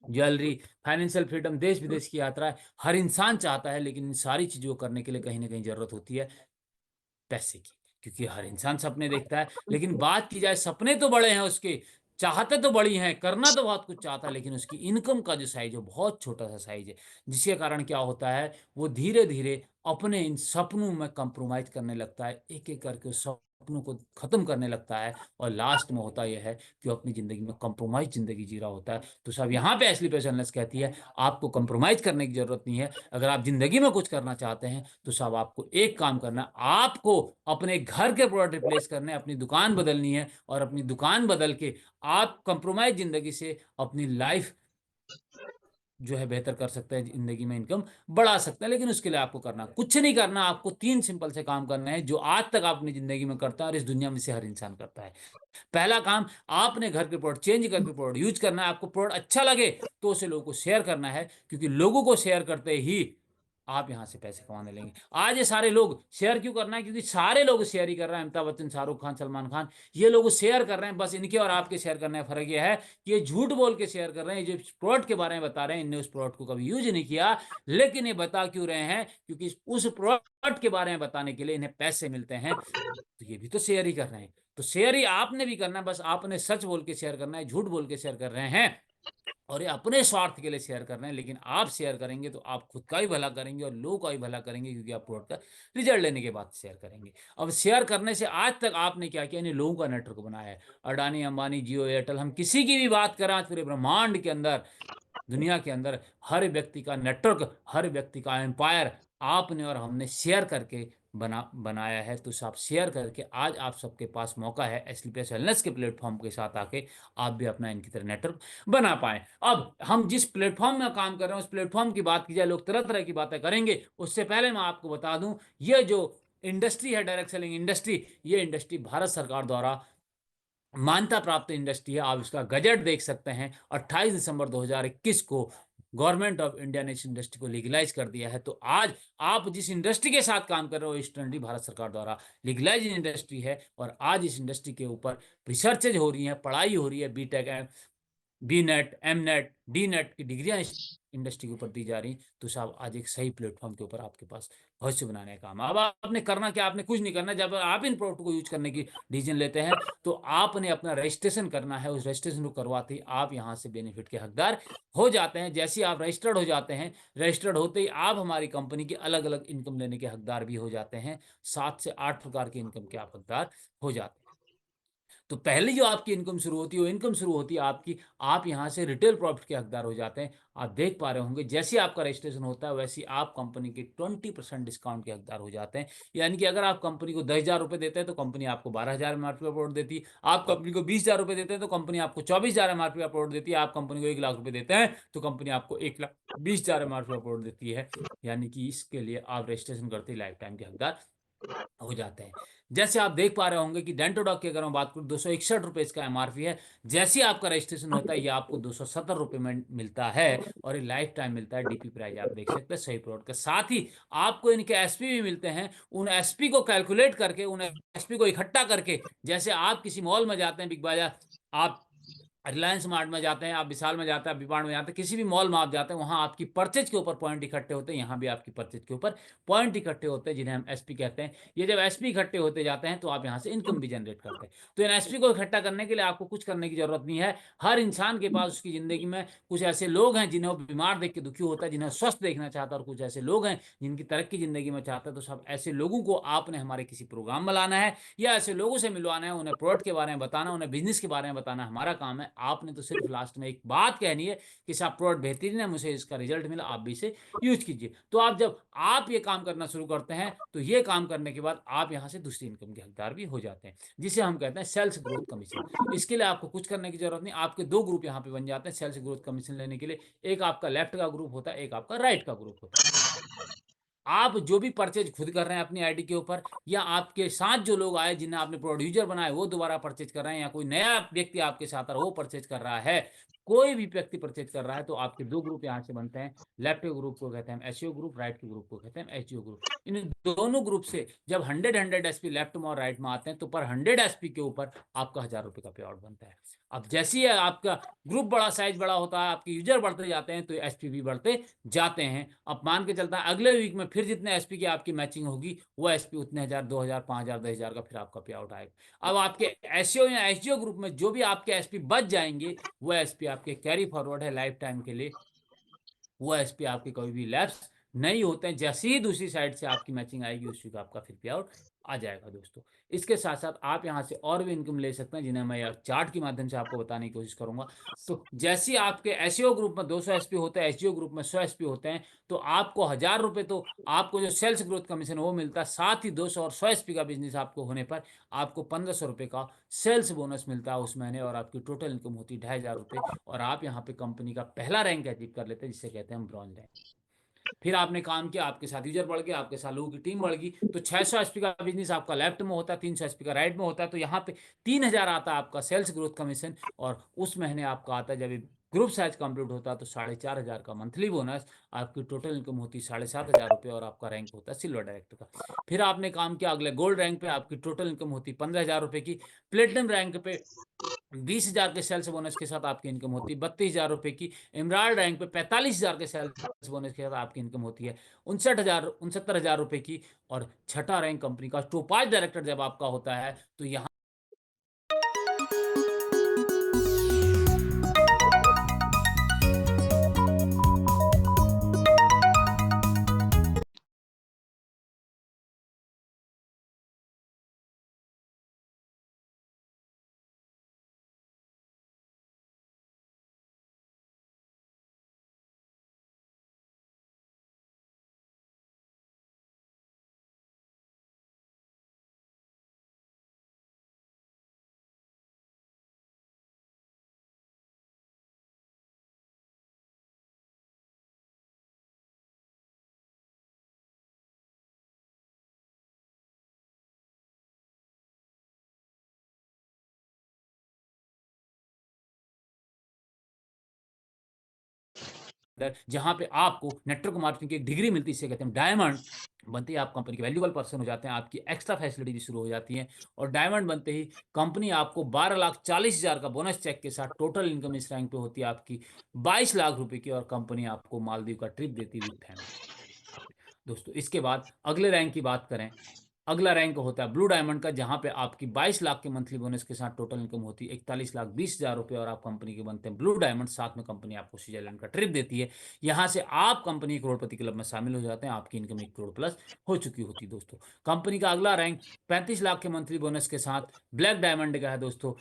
ज्वेलरी, फाइनेंशियल फ्रीडम, देश विदेश की यात्रा, हर इंसान चाहता है। लेकिन इन सारी चीज़ों को करने के लिए कहीं ना कहीं जरूरत होती है पैसे की, क्योंकि हर इंसान सपने देखता है। लेकिन बात की जाए, सपने तो बड़े हैं उसके, चाहते तो बड़ी हैं, करना तो बहुत कुछ चाहता है, लेकिन उसकी इनकम का जो साइज है वो बहुत छोटा सा साइज है। जिसके कारण क्या होता है, वो धीरे धीरे अपने इन सपनों में कंप्रोमाइज करने लगता है, एक एक करके उस सपनों को खत्म करने लगता है और लास्ट में होता यह है कि वो अपनी जिंदगी में कंप्रोमाइज जिंदगी जी रहा होता है। तो सब यहाँ पे एस्ली पेशेंटनेस कहती है आपको कंप्रोमाइज करने की जरूरत नहीं है। अगर आप जिंदगी में कुछ करना चाहते हैं तो सब आपको एक काम करना, आपको अपने घर के प्रोडक्ट रिप्लेस करने, अपनी दुकान बदलनी है और अपनी दुकान बदल के आप कंप्रोमाइज जिंदगी से अपनी लाइफ जो है बेहतर कर सकते हैं, जिंदगी में इनकम बढ़ा सकते हैं। लेकिन उसके लिए आपको करना कुछ नहीं करना, आपको 3 सिंपल से काम करना है जो आज तक आप अपनी जिंदगी में करता है और इस दुनिया में से हर इंसान करता है। पहला काम, आपने घर के प्रोडक्ट चेंज करके प्रोडक्ट यूज करना है। आपको प्रोडक्ट अच्छा लगे तो उसे लोगों को शेयर करना है, क्योंकि लोगों को शेयर करते ही आप यहां से पैसे कमाने लेंगे। आज ये सारे लोग शेयर क्यों करना है? क्योंकि सारे लोग शेयर ही कर रहे हैं। अमिताभ बच्चन, शाहरुख खान, सलमान खान, ये लोग शेयर कर रहे हैं। बस इनके और आपके शेयर करने का फर्क ये है कि ये झूठ बोल के शेयर कर रहे हैं। जो प्रोडक्ट के बारे में बता रहे हैं, इनने उस प्रोडक्ट को कभी यूज नहीं किया, लेकिन ये बता क्यों रहे हैं? क्योंकि उस प्रोडक्ट के बारे में बताने के लिए इन्हें पैसे मिलते हैं। तो ये भी तो शेयर ही कर रहे हैं। तो शेयर ही आपने भी करना है। बस आपने सच बोल के शेयर करना है, झूठ बोल के शेयर कर रहे हैं और ये अपने स्वार्थ के लिए शेयर कर रहे हैं। लेकिन आप शेयर करेंगे तो आप खुद का भी भला करेंगे और लोगों का भी भला करेंगे, क्योंकि आप प्रोडक्ट का रिजल्ट लेने के बाद शेयर करेंगे। अब शेयर करने से आज तक आपने क्या किया? लोगों का नेटवर्क बनाया है। अडानी, अंबानी, जियो, एयरटेल, हम किसी की भी बात करें आज पूरे ब्रह्मांड के अंदर, दुनिया के अंदर, हर व्यक्ति का नेटवर्क, हर व्यक्ति का एम्पायर आपने और हमने शेयर करके बनाया है। तो आप शेयर करके आज आप सबके पास मौका है एसलीपीएस वेलनेस के प्लेटफॉर्म के साथ आके आप भी अपना इनकी तरह नेटवर्क बना पाए। अब हम जिस प्लेटफॉर्म में काम कर रहे हैं उस प्लेटफॉर्म की बात की जाए, लोग तरह तरह की बातें करेंगे। उससे पहले मैं आपको बता दूं, ये जो इंडस्ट्री है, डायरेक्ट सेलिंग इंडस्ट्री, ये इंडस्ट्री भारत सरकार द्वारा मान्यता प्राप्त इंडस्ट्री है। आप इसका गजट देख सकते हैं। 28 दिसंबर 2021 को गवर्नमेंट ऑफ इंडिया ने इस इंडस्ट्री को लीगलाइज कर दिया है। तो आज आप जिस इंडस्ट्री के साथ काम कर रहे हो, इंडस्ट्री भारत सरकार द्वारा लीगलाइज इंडस्ट्री है और आज इस इंडस्ट्री के ऊपर रिसर्चेज हो रही है, पढ़ाई हो रही है। BTech, B net, M net, D net की डिग्रियां इंडस्ट्री के ऊपर दी जा रही। तो साहब आज एक सही प्लेटफॉर्म के ऊपर आपके पास भविष्य बनाने का काम है। अब आपने करना क्या? आपने कुछ नहीं करना। जब आप इन प्रोडक्ट को यूज करने की डिसीजन लेते हैं तो आपने अपना रजिस्ट्रेशन करना है। उस रजिस्ट्रेशन को करवाते ही आप यहाँ से बेनिफिट के हकदार हो जाते हैं। जैसे आप रजिस्टर्ड हो जाते हैं, रजिस्टर्ड होते ही आप हमारी कंपनी के अलग अलग इनकम लेने के हकदार भी हो जाते हैं। 7 से 8 प्रकार की इनकम के आप हकदार हो जाते हैं। तो पहले जो आपकी इनकम शुरू होती है, वो इनकम शुरू होती है आपकी, आप यहाँ से रिटेल प्रॉफिट के हकदार हो जाते हैं। आप देख पा रहे होंगे जैसे आपका रजिस्ट्रेशन होता है वैसे आप कंपनी के 20% डिस्काउंट के हकदार हो जाते हैं। यानी कि अगर आप कंपनी को 10,000 रुपये देते हैं तो कंपनी आपको 12,000 एमआरपी अपलोड देती है। आप कंपनी को 20,000 रुपये देते हैं तो कंपनी आपको 24,000 एमआरपी अपलोड देती है। आप कंपनी को 1,00,000 रुपये देते हैं तो कंपनी आपको 1,20,000 एमआरपी अपलोड देती है। यानी कि इसके लिए आप रजिस्ट्रेशन करते ही लाइफ टाइम के हकदार हो जाते हैं। जैसे आप देख पा रहे होंगे कि डेंटोडॉक की अगर हम बात करूं, 261 रुपये इसका एमआरपी है। जैसे ही आपका रजिस्ट्रेशन होता है ये आपको 270 रुपये में मिलता है और ये लाइफ टाइम मिलता है। डीपी प्राइस आप देख सकते हैं सही प्रोडक्ट के साथ ही आपको इनके एसपी भी मिलते हैं। उन एसपी को कैलकुलेट करके, उन एसपी को इकट्ठा करके, जैसे आप किसी मॉल में जाते हैं, बिग बाजार, आप रिलायंस मार्ट में जाते हैं, आप विशाल में जाते हैं, आप विपाण में जाते हैं, किसी भी मॉल में आप जाते हैं, वहां आपकी परचेज के ऊपर पॉइंट इकट्ठे होते हैं। यहाँ भी आपकी परचेज के ऊपर पॉइंट इकट्ठे होते हैं, जिन्हें हम एसपी कहते हैं। ये जब एसपी इकट्ठे होते जाते हैं तो आप यहाँ से इनकम भी जनरेट करते हैं। तो इन एसपी को इकट्ठा करने के लिए आपको कुछ करने की जरूरत नहीं है। हर इंसान के पास उसकी जिंदगी में कुछ ऐसे लोग हैं जिन्हें वो बीमार देख के दुखी होता है, जिन्हें स्वस्थ देखना चाहता है, और कुछ ऐसे लोग हैं जिनकी तरक्की जिंदगी में चाहता है। तो सब ऐसे लोगों को आपने हमारे किसी प्रोग्राम में लाना है या ऐसे लोगों से मिलवाना है, उन्हें प्रोडक्ट के बारे में बताना, उन्हें बिजनेस के बारे में बताना हमारा काम है। आपने तो सिर्फ लास्ट में एक बात कहनी है कि साहब प्रोडक्ट बेहतरीन है, मुझे इसका रिजल्ट मिला, आप भी इसे यूज कीजिए। तो आप जब आप ये काम करना शुरू करते हैं तो ये काम करने के बाद आप यहां से दूसरी इनकम के हकदार भी हो जाते हैं, जिसे हम कहते हैं सेल्स ग्रोथ कमीशन। इसके लिए आपको कुछ करने की जरूरत नहीं। आपके दो ग्रुप यहाँ पे बन जाते हैं सेल्स ग्रोथ कमीशन लेने के लिए। एक आपका लेफ्ट का ग्रुप होता है, एक आपका राइट का ग्रुप होता है। आप जो भी परचेज खुद कर रहे हैं अपनी आईडी के ऊपर, या आपके साथ जो लोग आए जिन्हें आपने प्रोड्यूसर बनाया वो दोबारा परचेज कर रहे हैं, या कोई नया व्यक्ति आपके साथ आ रहा है वो परचेज कर रहा है, कोई भी व्यक्ति परचेज कर रहा है, तो आपके दो ग्रुप यहाँ से बनते हैं। लेफ्ट के ग्रुप को कहते हैं एसईओ ग्रुप, राइट के ग्रुप को कहते हैं एचईओ ग्रुप। इन दोनों ग्रुप से जब 100 एसपी लेफ्ट में और राइट में आते हैं तो पर 100 एसपी के ऊपर आपका 1,000 रुपये का पे आउट बनता है। अब जैसे ही आपका ग्रुप बड़ा, साइज बड़ा होता है, आपके यूजर बढ़ते जाते हैं तो एसपी भी बढ़ते जाते हैं। अब मान के चलता है अगले वीक में फिर जितने एसपी की आपकी मैचिंग होगी वो एसपी उतने 1,000, 2,000, 5,000, 10,000 का फिर आपका पे आउट आएगा। अब आपके एसईओ या एसजीओ ग्रुप में जो भी आपके एसपी बच जाएंगे वो एसपी आपके कैरी फॉरवर्ड है लाइफ टाइम के लिए। वो एसपी आपके कभी भी लैप्स नहीं होते हैं, जैसे ही दूसरी साइड से आपकी मैचिंग आएगी उसी का आपका फिर पे आउट आ जाएगा दोस्तों। इसके साथ साथ आप यहाँ से और भी इनकम ले सकते हैं, जिन्हें मैं यार चार्ट के माध्यम से आपको बताने की कोशिश करूंगा। तो जैसे ही आपके एसईओ ग्रुप में 200 एसपी होते हैं, एसजीओ ग्रुप में 100 एसपी होते हैं, तो आपको 1000 रुपये तो आपको जो सेल्स ग्रोथ कमीशन वो मिलता है, साथ ही 200 और 100 एसपी का बिजनेस आपको होने पर आपको 1500 रुपये का सेल्स बोनस मिलता है उस महीने, और आपकी टोटल इनकम होती है 2500 रुपये, और आप यहाँ पे कंपनी का पहला रैंक अचीव कर लेते हैं, जिसे कहते हैं हम ब्रॉन्ज रैंक। फिर आपने काम किया, आपके साथ यूजर बढ़ गए, आपके साथ लोगों की टीम बढ़ गई, तो 600 एसपी का बिजनेस आपका लेफ्ट में होता है, 300 एसपी का राइट में होता है, तो यहाँ पे 3000 आता है आपका सेल्स ग्रोथ कमीशन, और उस महीने आपका आता है जब ग्रुप साइज कंप्लीट होता है तो 4500 का मंथली बोनस, आपकी टोटल इनकम होती है 7500 रुपये, और आपका रैंक होता है सिल्वर डायरेक्टर का। फिर आपने काम किया अगले गोल्ड रैंक पे, आपकी टोटल इनकम होती है 15,000 रुपये की। प्लेटिनम रैंक पे 20,000 के सेल्स बोनस के साथ आपकी इनकम होती है 32,000 रुपये की। इमराल्ड रैंक पे 45,000 के सेल्स बोनस के साथ आपकी इनकम होती है 69,000 की। और छठा रैंक कंपनी का टोपाज डायरेक्टर जब आपका होता है तो यहाँ जहां पे आपको नेटवर्क मार्केटिंग की एक डिग्री मिलती है, इसे कहते हैं डायमंड। बनते ही आप कंपनी के वैल्यूबल पर्सन हो जाते हैं, आपकी एक्स्ट्रा फैसिलिटी भी शुरू हो जाती है, और डायमंड बनते ही कंपनी आपको 12,40,000 का बोनस चेक के साथ टोटल इनकम इस रैंक पे होती है आपकी 22 लाख रुपए की, और कंपनी आपको मालदीव का ट्रिप देती है विद फैमिली। दोस्तों इसके बाद अगले रैंक की बात करें, अगला रैंक होता है ब्लू डायमंड का, जहां पे आपकी 22 लाख के मंथली बोनस के साथ टोटल इनकम होती है 41,20,000 रुपये, और आप कंपनी के बनते हैं ब्लू डायमंड, साथ में कंपनी आपको स्विट्जरलैंड का ट्रिप देती है। यहां से आप कंपनी करोड़पति क्लब में शामिल हो जाते हैं, आपकी इनकम 1 करोड़ प्लस हो चुकी होती है दोस्तों। कंपनी का अगला रैंक 35 लाख के मंथली बोनस के साथ ब्लैक डायमंड का है दोस्तों।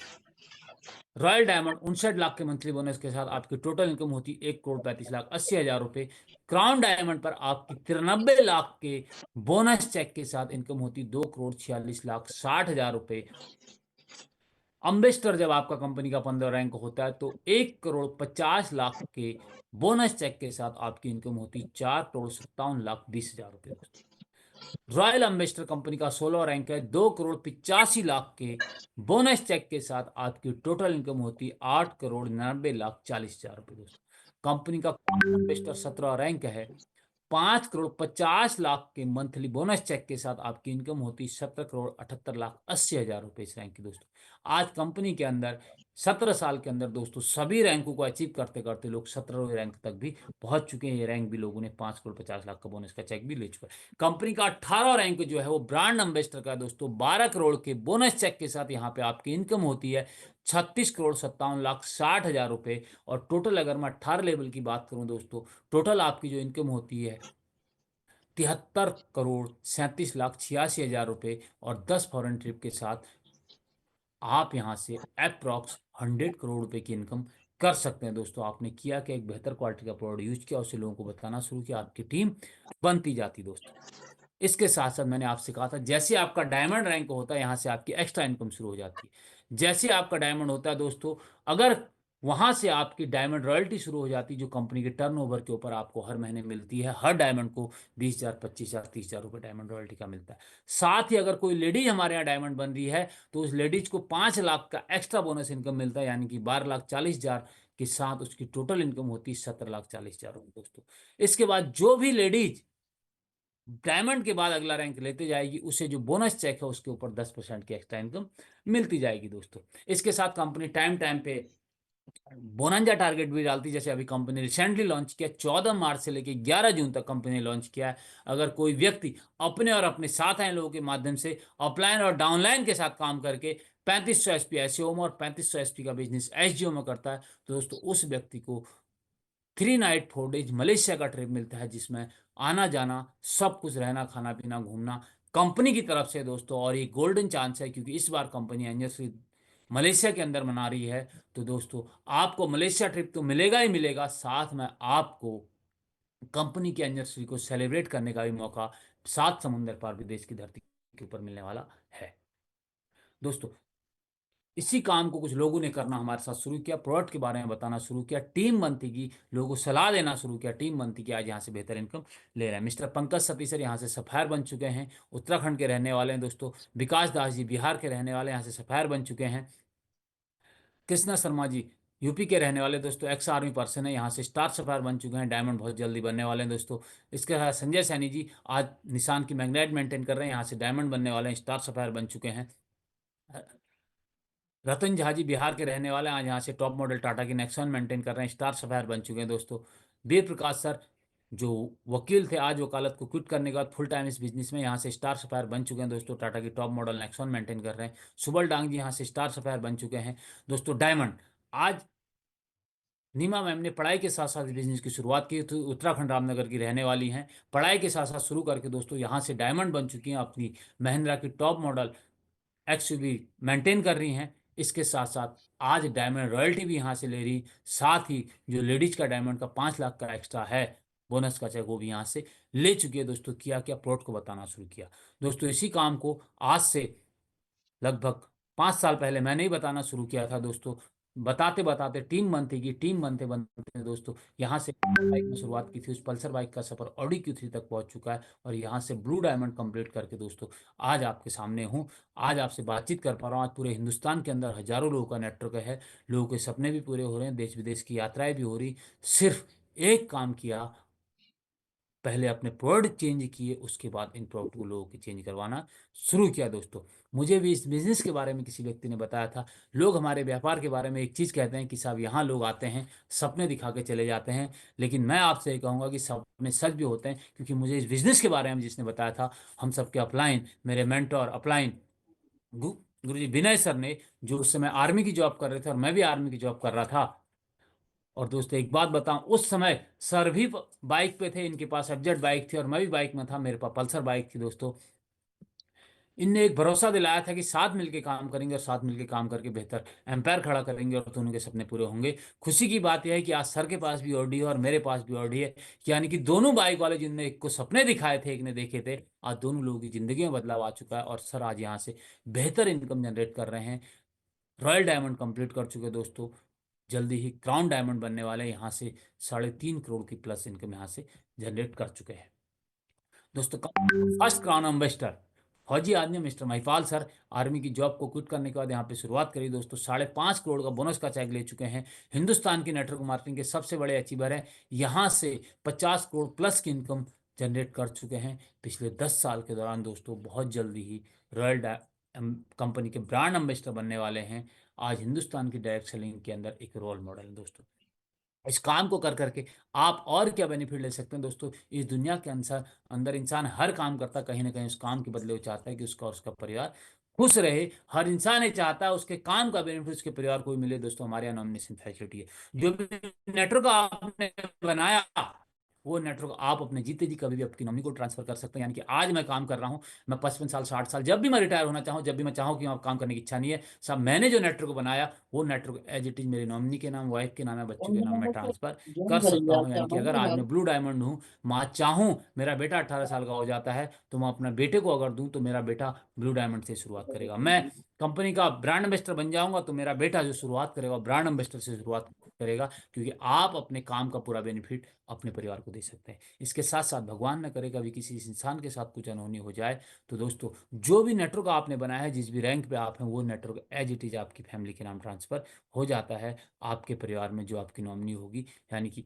रॉयल डायमंड 59 लाख के मंथली बोनस के साथ आपकी टोटल इनकम होती 1,35,80,000 रुपये। क्राउन डायमंड पर आपकी 93 लाख के बोनस चेक के साथ इनकम होती 2,46,60,000 रुपये। अम्बेस्टर जब आपका कंपनी का 15 रैंक होता है तो 1,50,50,00,000 के बोनस चेक के साथ आपकी इनकम होती 4,57,20,000 रुपये। रॉयल अम्बेस्टर कंपनी का 16 रैंक है, 2,85,00,000 के बोनस चेक के साथ आपकी टोटल इनकम होती 8,99,40,000 रुपये दोस्तों। कंपनी का अम्बेस्टर 17 रैंक है, 5,50,00,000 के मंथली बोनस चेक के साथ आपकी इनकम होती 17,78,80,000 रुपये इस रैंक की दोस्तों। आज कंपनी के अंदर 17 साल के अंदर दोस्तों सभी रैंकों को अचीव करते करते लोग 17वें रैंक तक भी पहुंच चुके हैं। ये रैंक भी लोगों ने 5,50,00,000 का बोनस का चेक भी ले चुका है। कंपनी का 18 रैंक जो है वो ब्रांड एम्बेसडर का है दोस्तों, 12 करोड़ के बोनस चेक के साथ यहाँ पे आपकी इनकम होती है 36,57,60,000 रुपये। और टोटल अगर मैं 18 लेवल की बात करूं दोस्तों, टोटल आपकी जो इनकम होती है 73,37,86,000 रुपये, और 10 फॉरेन ट्रिप के साथ आप यहाँ से अप्रॉक्स 100 करोड़ रुपए की इनकम कर सकते हैं दोस्तों। आपने किया कि एक बेहतर क्वालिटी का प्रोडक्ट यूज किया, उसे लोगों को बताना शुरू किया, आपकी टीम बनती जाती दोस्तों। इसके साथ साथ मैंने आपसे कहा था जैसे आपका डायमंड रैंक होता है यहाँ से आपकी एक्स्ट्रा इनकम शुरू हो जाती है। जैसे आपका डायमंड होता है दोस्तों, अगर वहां से आपकी डायमंड रॉयल्टी शुरू हो जाती है, जो कंपनी के टर्नओवर के ऊपर आपको हर महीने मिलती है, हर डायमंड को 20,000, 25,000, 30,000 रुपये डायमंड रॉयल्टी का मिलता है। साथ ही अगर कोई लेडीज हमारे यहाँ डायमंड बन रही है तो उस लेडीज को 5 लाख का एक्स्ट्रा बोनस इनकम मिलता है, यानी कि 12,40,000 के साथ उसकी टोटल इनकम होती है 17,40,000 रुपये दोस्तों। इसके बाद जो भी लेडीज डायमंड के बाद अगला रैंक लेते जाएगी, उसे जो बोनस चेक है उसके ऊपर 10% की एक्स्ट्रा इनकम मिलती जाएगी दोस्तों। इसके साथ कंपनी टाइम टाइम पे बोनंजा टारगेट भी डालती है, जैसे अभी कंपनी रिसेंटली लॉन्च किया 14 मार्च से लेकर 11 जून तक कंपनी ने लॉन्च किया है। अगर कोई व्यक्ति अपने और अपने साथ आए लोगों के माध्यम से अपलाइन और डाउनलाइन के साथ काम करके 3500 एसपी एसईओ में और 3500 एसपी का बिजनेस एसजीओ में करता है, तो दोस्तों उस व्यक्ति को 3 नाइट 4 डेज मलेशिया का ट्रिप मिलता है, जिसमें आना जाना सब कुछ, रहना खाना पीना घूमना कंपनी की तरफ से दोस्तों। और ये गोल्डन चांस है, क्योंकि इस बार कंपनी एनिवर्सरी मलेशिया के अंदर मना रही है। तो दोस्तों, आपको मलेशिया ट्रिप तो मिलेगा ही मिलेगा, साथ में आपको कंपनी की एनिवर्सरी को सेलिब्रेट करने का भी मौका सात समुंदर पार विदेश की धरती के ऊपर मिलने वाला है दोस्तों। इसी काम को कुछ लोगों ने करना हमारे साथ शुरू किया, प्रोडक्ट के बारे में बताना शुरू किया, टीम बनती की, लोगों को सलाह देना शुरू किया, टीम बनती की, आज यहाँ से बेहतर इनकम ले रहे हैं। मिस्टर पंकज सती सर यहाँ से सफायर बन चुके हैं, उत्तराखंड के रहने वाले हैं दोस्तों। विकास दास जी बिहार के रहने वाले हैं, यहाँ से सफायर बन चुके हैं। कृष्णा शर्मा जी यूपी के रहने वाले दोस्तों, एक्स आर्मी पर्सन है, यहाँ से स्टार सफायर बन चुके हैं, डायमंड बहुत जल्दी बनने वाले हैं दोस्तों। इसके साथ संजय सैनी जी आज निशान की मैग्नेट मेंटेन कर रहे हैं, यहाँ से डायमंड बनने वाले हैं, स्टार सफायर बन चुके हैं। रतन झा जी बिहार के रहने वाले हैं, आज यहाँ से टॉप मॉडल टाटा की नेक्सॉन मेंटेन कर रहे हैं, स्टार सफायर बन चुके हैं दोस्तों। वीर प्रकाश सर जो वकील थे, आज वकालत को क्विट करने के बाद फुल टाइम इस बिजनेस में, यहाँ से स्टार सफायर बन चुके हैं दोस्तों, टाटा की टॉप मॉडल नेक्सॉन मेंटेन कर रहे हैं। सुबल डांग जी यहाँ से स्टार सफायर बन चुके हैं दोस्तों। डायमंड आज नीमा मैम ने पढ़ाई के साथ साथ बिजनेस की शुरुआत की, तो उत्तराखंड रामनगर की रहने वाली हैं, पढ़ाई के साथ साथ शुरू करके दोस्तों यहाँ से डायमंड बन चुकी हैं, अपनी महिंद्रा की टॉप मॉडल एक्सयूवी मेंटेन कर रही हैं। इसके साथ साथ आज डायमंड रॉयल्टी भी यहाँ से ले रही, साथ ही जो लेडीज का डायमंड का 5 लाख का एक्स्ट्रा है बोनस का चेक, वो भी यहाँ से ले चुकी है दोस्तों। किया क्या, प्लॉट को बताना शुरू किया दोस्तों। इसी काम को आज से लगभग 5 साल पहले मैंने ही बताना शुरू किया था दोस्तों। बताते बताते टीम बनती गई, टीम बनते बनते दोस्तों यहाँ से बाइक में शुरुआत की थी, उस पल्सर बाइक का सफर ऑडी Q3 तक पहुंच चुका है, और यहाँ से ब्लू डायमंड कंप्लीट करके दोस्तों आज आपके सामने हूँ, आज आपसे बातचीत कर पा रहा हूँ। आज पूरे हिंदुस्तान के अंदर हजारों लोगों का नेटवर्क है, लोगों के सपने भी पूरे हो रहे हैं, देश विदेश की यात्राएं भी हो रही। सिर्फ एक काम किया, पहले अपने प्रोडक्ट चेंज किए, उसके बाद इन प्रोडक्ट को लोगों के चेंज करवाना शुरू किया दोस्तों। मुझे भी इस बिजनेस के बारे में किसी व्यक्ति ने बताया था। लोग हमारे व्यापार के बारे में एक चीज़ कहते हैं कि साहब यहाँ लोग आते हैं सपने दिखा के चले जाते हैं, लेकिन मैं आपसे ये कहूँगा कि सपने सच भी होते हैं, क्योंकि मुझे इस बिजनेस के बारे में जिसने बताया था, हम सबके अपलाइन, मेरे मेंटोर अपलाइन गुरु जी विनय सर ने, जो उस समय आर्मी की जॉब कर रहे थे और मैं भी आर्मी की जॉब कर रहा था। और दोस्तों एक बात बताऊं, उस समय सर भी बाइक पे थे, इनके पास एफजेड बाइक थी और मैं भी बाइक में था, मेरे पास पल्सर बाइक थी दोस्तों। इनने एक भरोसा दिलाया था कि साथ मिलके काम करेंगे और साथ मिलके काम करके बेहतर एम्पायर खड़ा करेंगे और दोनों के सपने पूरे होंगे। खुशी की बात यह है कि आज सर के पास भी ऑडी है और मेरे पास भी ऑडी है, यानी कि दोनों बाइक वाले जिनने एक को सपने दिखाए थे, एक ने देखे थे, आज दोनों लोगों की जिंदगी में बदलाव आ चुका है और सर आज यहाँ से बेहतर इनकम जनरेट कर रहे हैं। रॉयल डायमंड कंप्लीट कर चुके हैं दोस्तों, जल्दी ही क्राउन डायमंड बनने वाले हैं, यहाँ से 3.5 करोड़ की प्लस इनकम यहाँ से जनरेट कर चुके हैं दोस्तों। फर्स्ट क्राउन एम्बेसडर फौजी आदमी मिस्टर महिपाल सर, आर्मी की जॉब को क्विट करने के बाद यहाँ पे शुरुआत करी दोस्तों, 5.5 करोड़ का बोनस का चेक ले चुके हैं, हिंदुस्तान की नेटवर्क मार्केटिंग के सबसे बड़े अचीवर हैं, यहाँ से 50 करोड़ प्लस की इनकम जनरेट कर चुके हैं पिछले 10 साल के दौरान दोस्तों। बहुत जल्दी ही रॉयल कंपनी के ब्रांड एम्बेसडर बनने वाले हैं, आज हिंदुस्तान की डायरेक्ट सेलिंग के अंदर एक रोल मॉडल है दोस्तों। इस काम को कर करके आप और क्या बेनिफिट ले सकते हैं दोस्तों। इस दुनिया के अंदर अंदर इंसान हर काम करता, कहीं ना कहीं उस काम के बदले वो चाहता है कि उसका और उसका परिवार खुश रहे। हर इंसान ये चाहता है उसके काम का बेनिफिट उसके परिवार को भी मिले दोस्तों। हमारे यहाँ नॉमिनेशन फैसिलिटी है, जो भी नेटवर्क आपने बनाया, वो नेटवर्क आप अपने जीते जी कभी भी आपकी नॉमिनी को ट्रांसफर कर सकते हैं। यानी कि आज मैं काम कर रहा हूँ, मैं 55 साल 60 साल जब भी मैं रिटायर होना चाहूँ, जब भी मैं चाहूँ कि अब काम करने की इच्छा नहीं है, सब मैंने जो नेटवर्क बनाया वो नेटवर्क एज इट इज मेरे नॉमिनी के नाम, वाइफ के नाम है, बच्चों के नाम में ट्रांसफर ज्वाइन कर सकता करेंगे हूँ। आपके यानी कि अकाउंट अगर में आज मैं। मैं ब्लू डायमंड हूँ, मैं चाहूँ मेरा बेटा 18 साल का हो जाता है, तो मैं अपने बेटे को अगर दूं तो मेरा बेटा ब्लू डायमंड से शुरुआत करेगा। मैं कंपनी का ब्रांड एम्बेसडर बन जाऊंगा तो मेरा बेटा जो शुरुआत करेगा ब्रांड एम्बेसडर से शुरुआत करेगा, क्योंकि आप अपने काम का पूरा बेनिफिट अपने परिवार को दे सकते हैं। इसके साथ साथ भगवान न करे कभी किसी इंसान के साथ कुछ अनहोनी हो जाए, तो दोस्तों जो भी नेटवर्क आपने बनाया है, जिस भी रैंक पे आप हैं, वो नेटवर्क एज इट इज आपकी फैमिली के नाम ट्रांसफर हो जाता है आपके परिवार में जो आपकी नॉमिनी होगी। यानी कि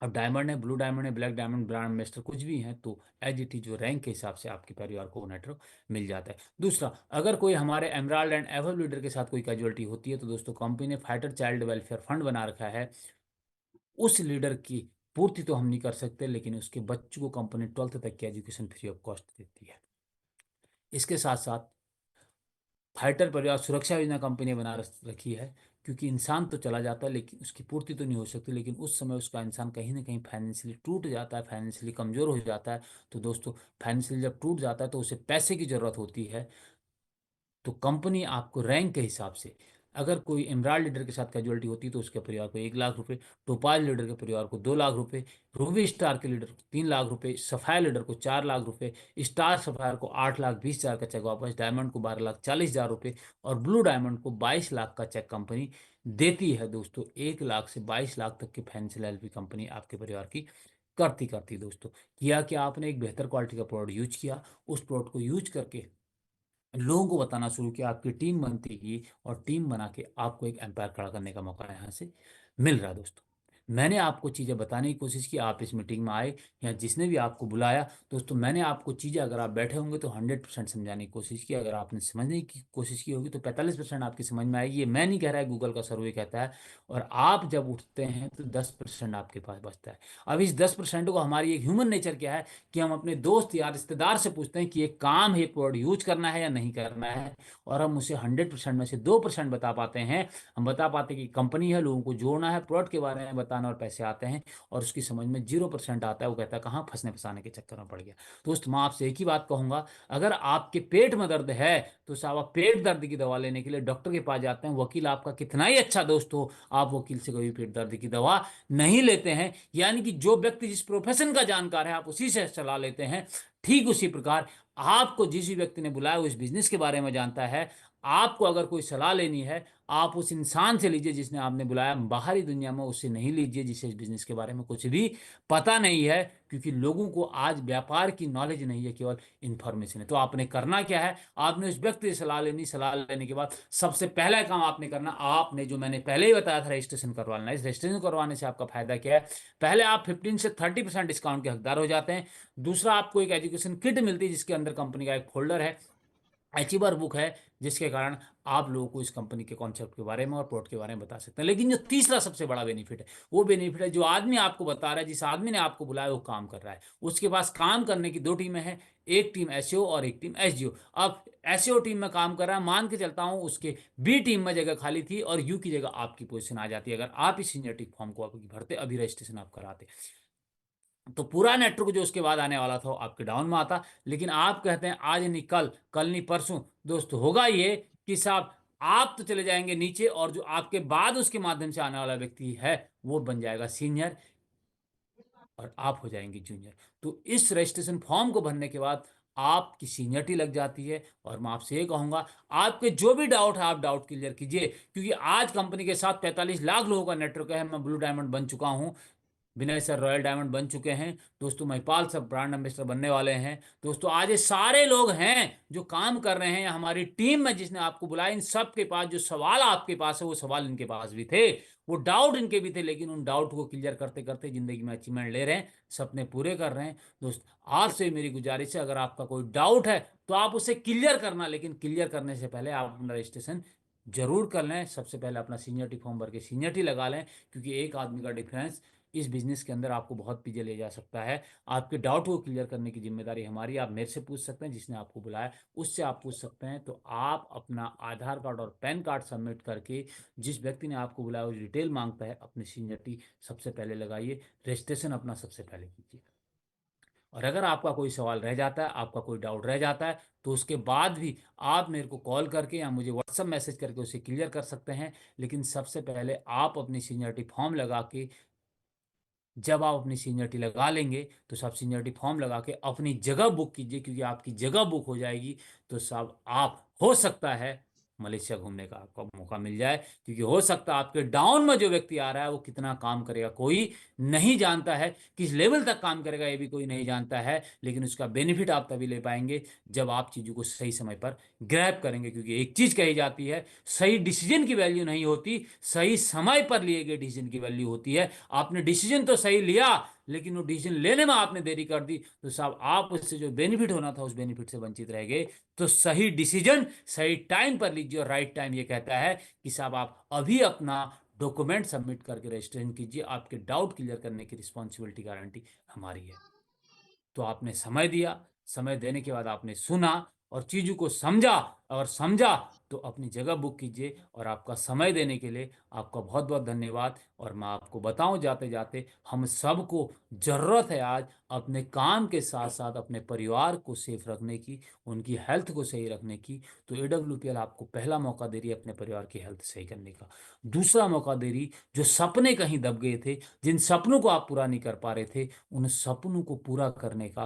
अब डायमंड है, ब्लू डायमंड है, ब्लैक डायमंड, ब्रांड मेस्टर कुछ भी है, तो एज इट इज जो रैंक के हिसाब से आपके परिवार को नेटवर्क मिल जाता है। दूसरा, अगर कोई हमारे एमराल्ड एंड एवर लीडर के साथ कोई कैजुअलिटी होती है, तो दोस्तों कंपनी ने फाइटर चाइल्ड वेलफेयर फंड बना रखा है। उस लीडर की पूर्ति तो हम नहीं कर सकते, लेकिन उसके बच्चों को कंपनी 12th तक की एजुकेशन फ्री ऑफ कॉस्ट देती है। इसके साथ साथ फाइटर परिवार सुरक्षा योजना कंपनी ने बना रखी है, क्योंकि इंसान तो चला जाता है लेकिन उसकी पूर्ति तो नहीं हो सकती, लेकिन उस समय उसका इंसान कहीं ना कहीं फाइनेंशियली टूट जाता है, फाइनेंशियली कमज़ोर हो जाता है। तो दोस्तों, फाइनेंशियली जब टूट जाता है तो उसे पैसे की ज़रूरत होती है। तो कंपनी आपको रैंक के हिसाब से, अगर कोई इमराल्ड लीडर के साथ कैजुअलिटी होती है तो उसके परिवार को 1 लाख रुपए, टोपाज लीडर के परिवार को 2 लाख रुपए, रूबी स्टार के लीडर को 3 लाख रुपए, सफायर लीडर को 4 लाख रुपए, स्टार सफायर को 8 लाख 20 हजार का चेक वापस, डायमंड को 12 लाख 40 हजार रुपए और ब्लू डायमंड को 22 लाख का चेक कंपनी देती है। दोस्तों, 1 लाख से 22 लाख तक की फाइनेंशियल हेल्प भी कंपनी आपके परिवार की करती करती। दोस्तों, किया कि आपने एक बेहतर क्वालिटी का प्रोडक्ट यूज किया, उस प्रोडक्ट को यूज करके लोगों को बताना शुरू किया, आपकी टीम बनती गई और टीम बना के आपको एक एम्पायर खड़ा करने का मौका यहाँ से मिल रहा है। दोस्तों, मैंने आपको चीज़ें बताने की कोशिश की, आप इस मीटिंग में आए या जिसने भी आपको बुलाया। दोस्तों, मैंने आपको चीज़ें, अगर आप बैठे होंगे तो 100% समझाने की कोशिश की, अगर आपने समझने की कोशिश की होगी तो 45% आपकी समझ में आएगी। ये मैं नहीं कह रहा है, गूगल का सर्वे कहता है। और आप जब उठते हैं तो 10% आपके पास बचता है। अब इस 10% को, हमारी एक ह्यूमन नेचर क्या है कि हम अपने दोस्त या रिश्तेदार से पूछते हैं कि ये काम है, प्रोडक्ट यूज करना है या नहीं करना है, और हम उसे 100% में से 2% बता पाते हैं। हम बता पाते हैं कि कंपनी है, लोगों को जोड़ना है, प्रोडक्ट के बारे में बताना और पैसे आते हैं। और उसकी समझ में 0% आता है, वो कहता है कहाँ फंसने फंसाने के चक्कर में पड़ गया। दोस्त, मैं आपसे एक ही बात कहूंगा, अगर आपके पेट में दर्द है तो साहब आप पेट दर्द की दवा लेने के लिए डॉक्टर के पास जाते हैं। वकील आपका कितना ही अच्छा दोस्त हो, आप वकील से कभी पेट दर्द की दवा नहीं लेते हैं। यानी कि जो व्यक्ति जिस प्रोफेशन का जानकार है, आप उसी से सलाह लेते हैं। ठीक उसी प्रकार, आपको जिस भी व्यक्ति ने बुलाया वो इस बिजनेस के बारे में जानता है। आपको अगर कोई सलाह लेनी है, आप उस इंसान से लीजिए जिसने आपने बुलाया। बाहरी दुनिया में उससे नहीं लीजिए जिसे इस बिजनेस के बारे में कुछ भी पता नहीं है, क्योंकि लोगों को आज व्यापार की नॉलेज नहीं है, केवल इंफॉर्मेशन है। तो आपने करना क्या है, आपने उस व्यक्ति से सलाह लेनी, सलाह लेने के बाद सबसे पहला काम आपने करना, आपने जो मैंने पहले ही बताया था, रजिस्ट्रेशन करवाना है। इस रजिस्ट्रेशन करवाने से आपका फायदा क्या है, पहले आप 15 से 30% डिस्काउंट के हकदार हो जाते हैं। दूसरा, आपको एक एजुकेशन किट मिलती है जिसके अंदर कंपनी का एक फोल्डर है, अचीवर बुक है, जिसके कारण आप लोगों को इस कंपनी के कॉन्सेप्ट के बारे में और प्रोडक्ट के बारे में बता सकते हैं। लेकिन जो तीसरा सबसे बड़ा बेनिफिट है, वो बेनिफिट है जो आदमी आपको बता रहा है, जिस आदमी ने आपको बुलाया वो काम कर रहा है। उसके पास काम करने की 2 टीमें हैं, एक टीम एसईओ और एक टीम एसजीओ। अब एसईओ टीम में काम कर रहा है, मान के चलता हूं उसके बी टीम में जगह खाली थी और यू की जगह आपकी पोजीशन आ जाती है, अगर आप इस सीनियरिटी फॉर्म को आपकी भरते, अभी रजिस्ट्रेशन आप कराते। तो पूरा नेटवर्क जो उसके बाद आने वाला था वो आपके डाउन में आता। लेकिन आप कहते हैं आज नहीं कल, कल नहीं परसों। दोस्त, होगा ये कि साहब आप तो चले जाएंगे नीचे, और जो आपके बाद उसके माध्यम से आने वाला व्यक्ति है वो बन जाएगा सीनियर और आप हो जाएंगे जूनियर। तो इस रजिस्ट्रेशन फॉर्म को भरने के बाद आपकी सीनियरिटी लग जाती है। और मैं आपसे ये कहूंगा, आपके जो भी डाउट है आप डाउट क्लियर कीजिए, क्योंकि आज कंपनी के साथ 45 लाख लोगों का नेटवर्क है। मैं ब्लू डायमंड बन चुका हूं, विनय सर रॉयल डायमंड बन चुके हैं, दोस्तों महिपाल सर ब्रांड एम्बेसडर बनने वाले हैं। दोस्तों, आज ये सारे लोग हैं जो काम कर रहे हैं हमारी टीम में, जिसने आपको बुलाया। इन सब के पास जो सवाल आपके पास है वो सवाल इनके पास भी थे, वो डाउट इनके भी थे, लेकिन उन डाउट को क्लियर करते करते जिंदगी में अचीवमेंट ले रहे हैं, सपने पूरे कर रहे हैं। दोस्त, आपसे मेरी गुजारिश है, अगर आपका कोई डाउट है तो आप उसे क्लियर करना, लेकिन क्लियर करने से पहले आप अपना रजिस्ट्रेशन जरूर कर लें। सबसे पहले अपना सीनियरिटी फॉर्म भर के सीनियरिटी लगा लें, क्योंकि एक आदमी का डिफरेंस इस बिजनेस के अंदर आपको बहुत पीछे ले जा सकता है। आपके डाउट को क्लियर करने की जिम्मेदारी हमारी। आप मेरे से पूछ सकते हैं, जिसने आपको बुलाया उससे आप पूछ सकते हैं। तो आप अपना आधार कार्ड और पैन कार्ड सबमिट करके, जिस व्यक्ति ने आपको बुलाया वो डिटेल मांगता है, अपनी सीनियरिटी सबसे पहले लगाइए, रजिस्ट्रेशन अपना सबसे पहले कीजिए। और अगर आपका कोई सवाल रह जाता है, आपका कोई डाउट रह जाता है, तो उसके बाद भी आप मेरे को कॉल करके या मुझे व्हाट्सअप मैसेज करके उसे क्लियर कर सकते हैं। लेकिन सबसे पहले आप अपनी सीनियरिटी फॉर्म लगा के, जब आप अपनी सीनियरिटी लगा लेंगे तो सब सीनियरिटी फॉर्म लगा के अपनी जगह बुक कीजिए, क्योंकि आपकी जगह बुक हो जाएगी तो सब आप, हो सकता है मलेशिया घूमने का आपको मौका मिल जाए। क्योंकि हो सकता है आपके डाउन में जो व्यक्ति आ रहा है वो कितना काम करेगा कोई नहीं जानता है, किस लेवल तक काम करेगा ये भी कोई नहीं जानता है। लेकिन उसका बेनिफिट आप तभी ले पाएंगे जब आप चीज़ों को सही समय पर ग्रैब करेंगे। क्योंकि एक चीज़ कही जाती है, सही डिसीजन की वैल्यू नहीं होती, सही समय पर लिए गए डिसीजन की वैल्यू होती है। आपने डिसीजन तो सही लिया, लेकिन वो डिसीजन लेने में आपने देरी कर दी, तो साहब आप उससे जो बेनिफिट होना था उस बेनिफिट से वंचित रह गए। तो सही डिसीजन सही टाइम पर लीजिए, और राइट टाइम ये कहता है कि साहब आप अभी अपना डॉक्यूमेंट सबमिट करके रजिस्ट्रेशन कीजिए। आपके डाउट क्लियर करने की रिस्पॉन्सिबिलिटी गारंटी हमारी है। तो आपने समय दिया, समय देने के बाद आपने सुना, और चीज़ों को समझा और समझा तो अपनी जगह बुक कीजिए। और आपका समय देने के लिए आपका बहुत बहुत धन्यवाद। और मैं आपको बताऊं जाते जाते, हम सबको ज़रूरत है आज अपने काम के साथ साथ अपने परिवार को सेफ रखने की, उनकी हेल्थ को सही रखने की। तो AWPL आपको पहला मौका दे रही है अपने परिवार की हेल्थ सही करने का। दूसरा मौका दे रही, जो सपने कहीं दब गए थे, जिन सपनों को आप पूरा नहीं कर पा रहे थे, उन सपनों को पूरा करने का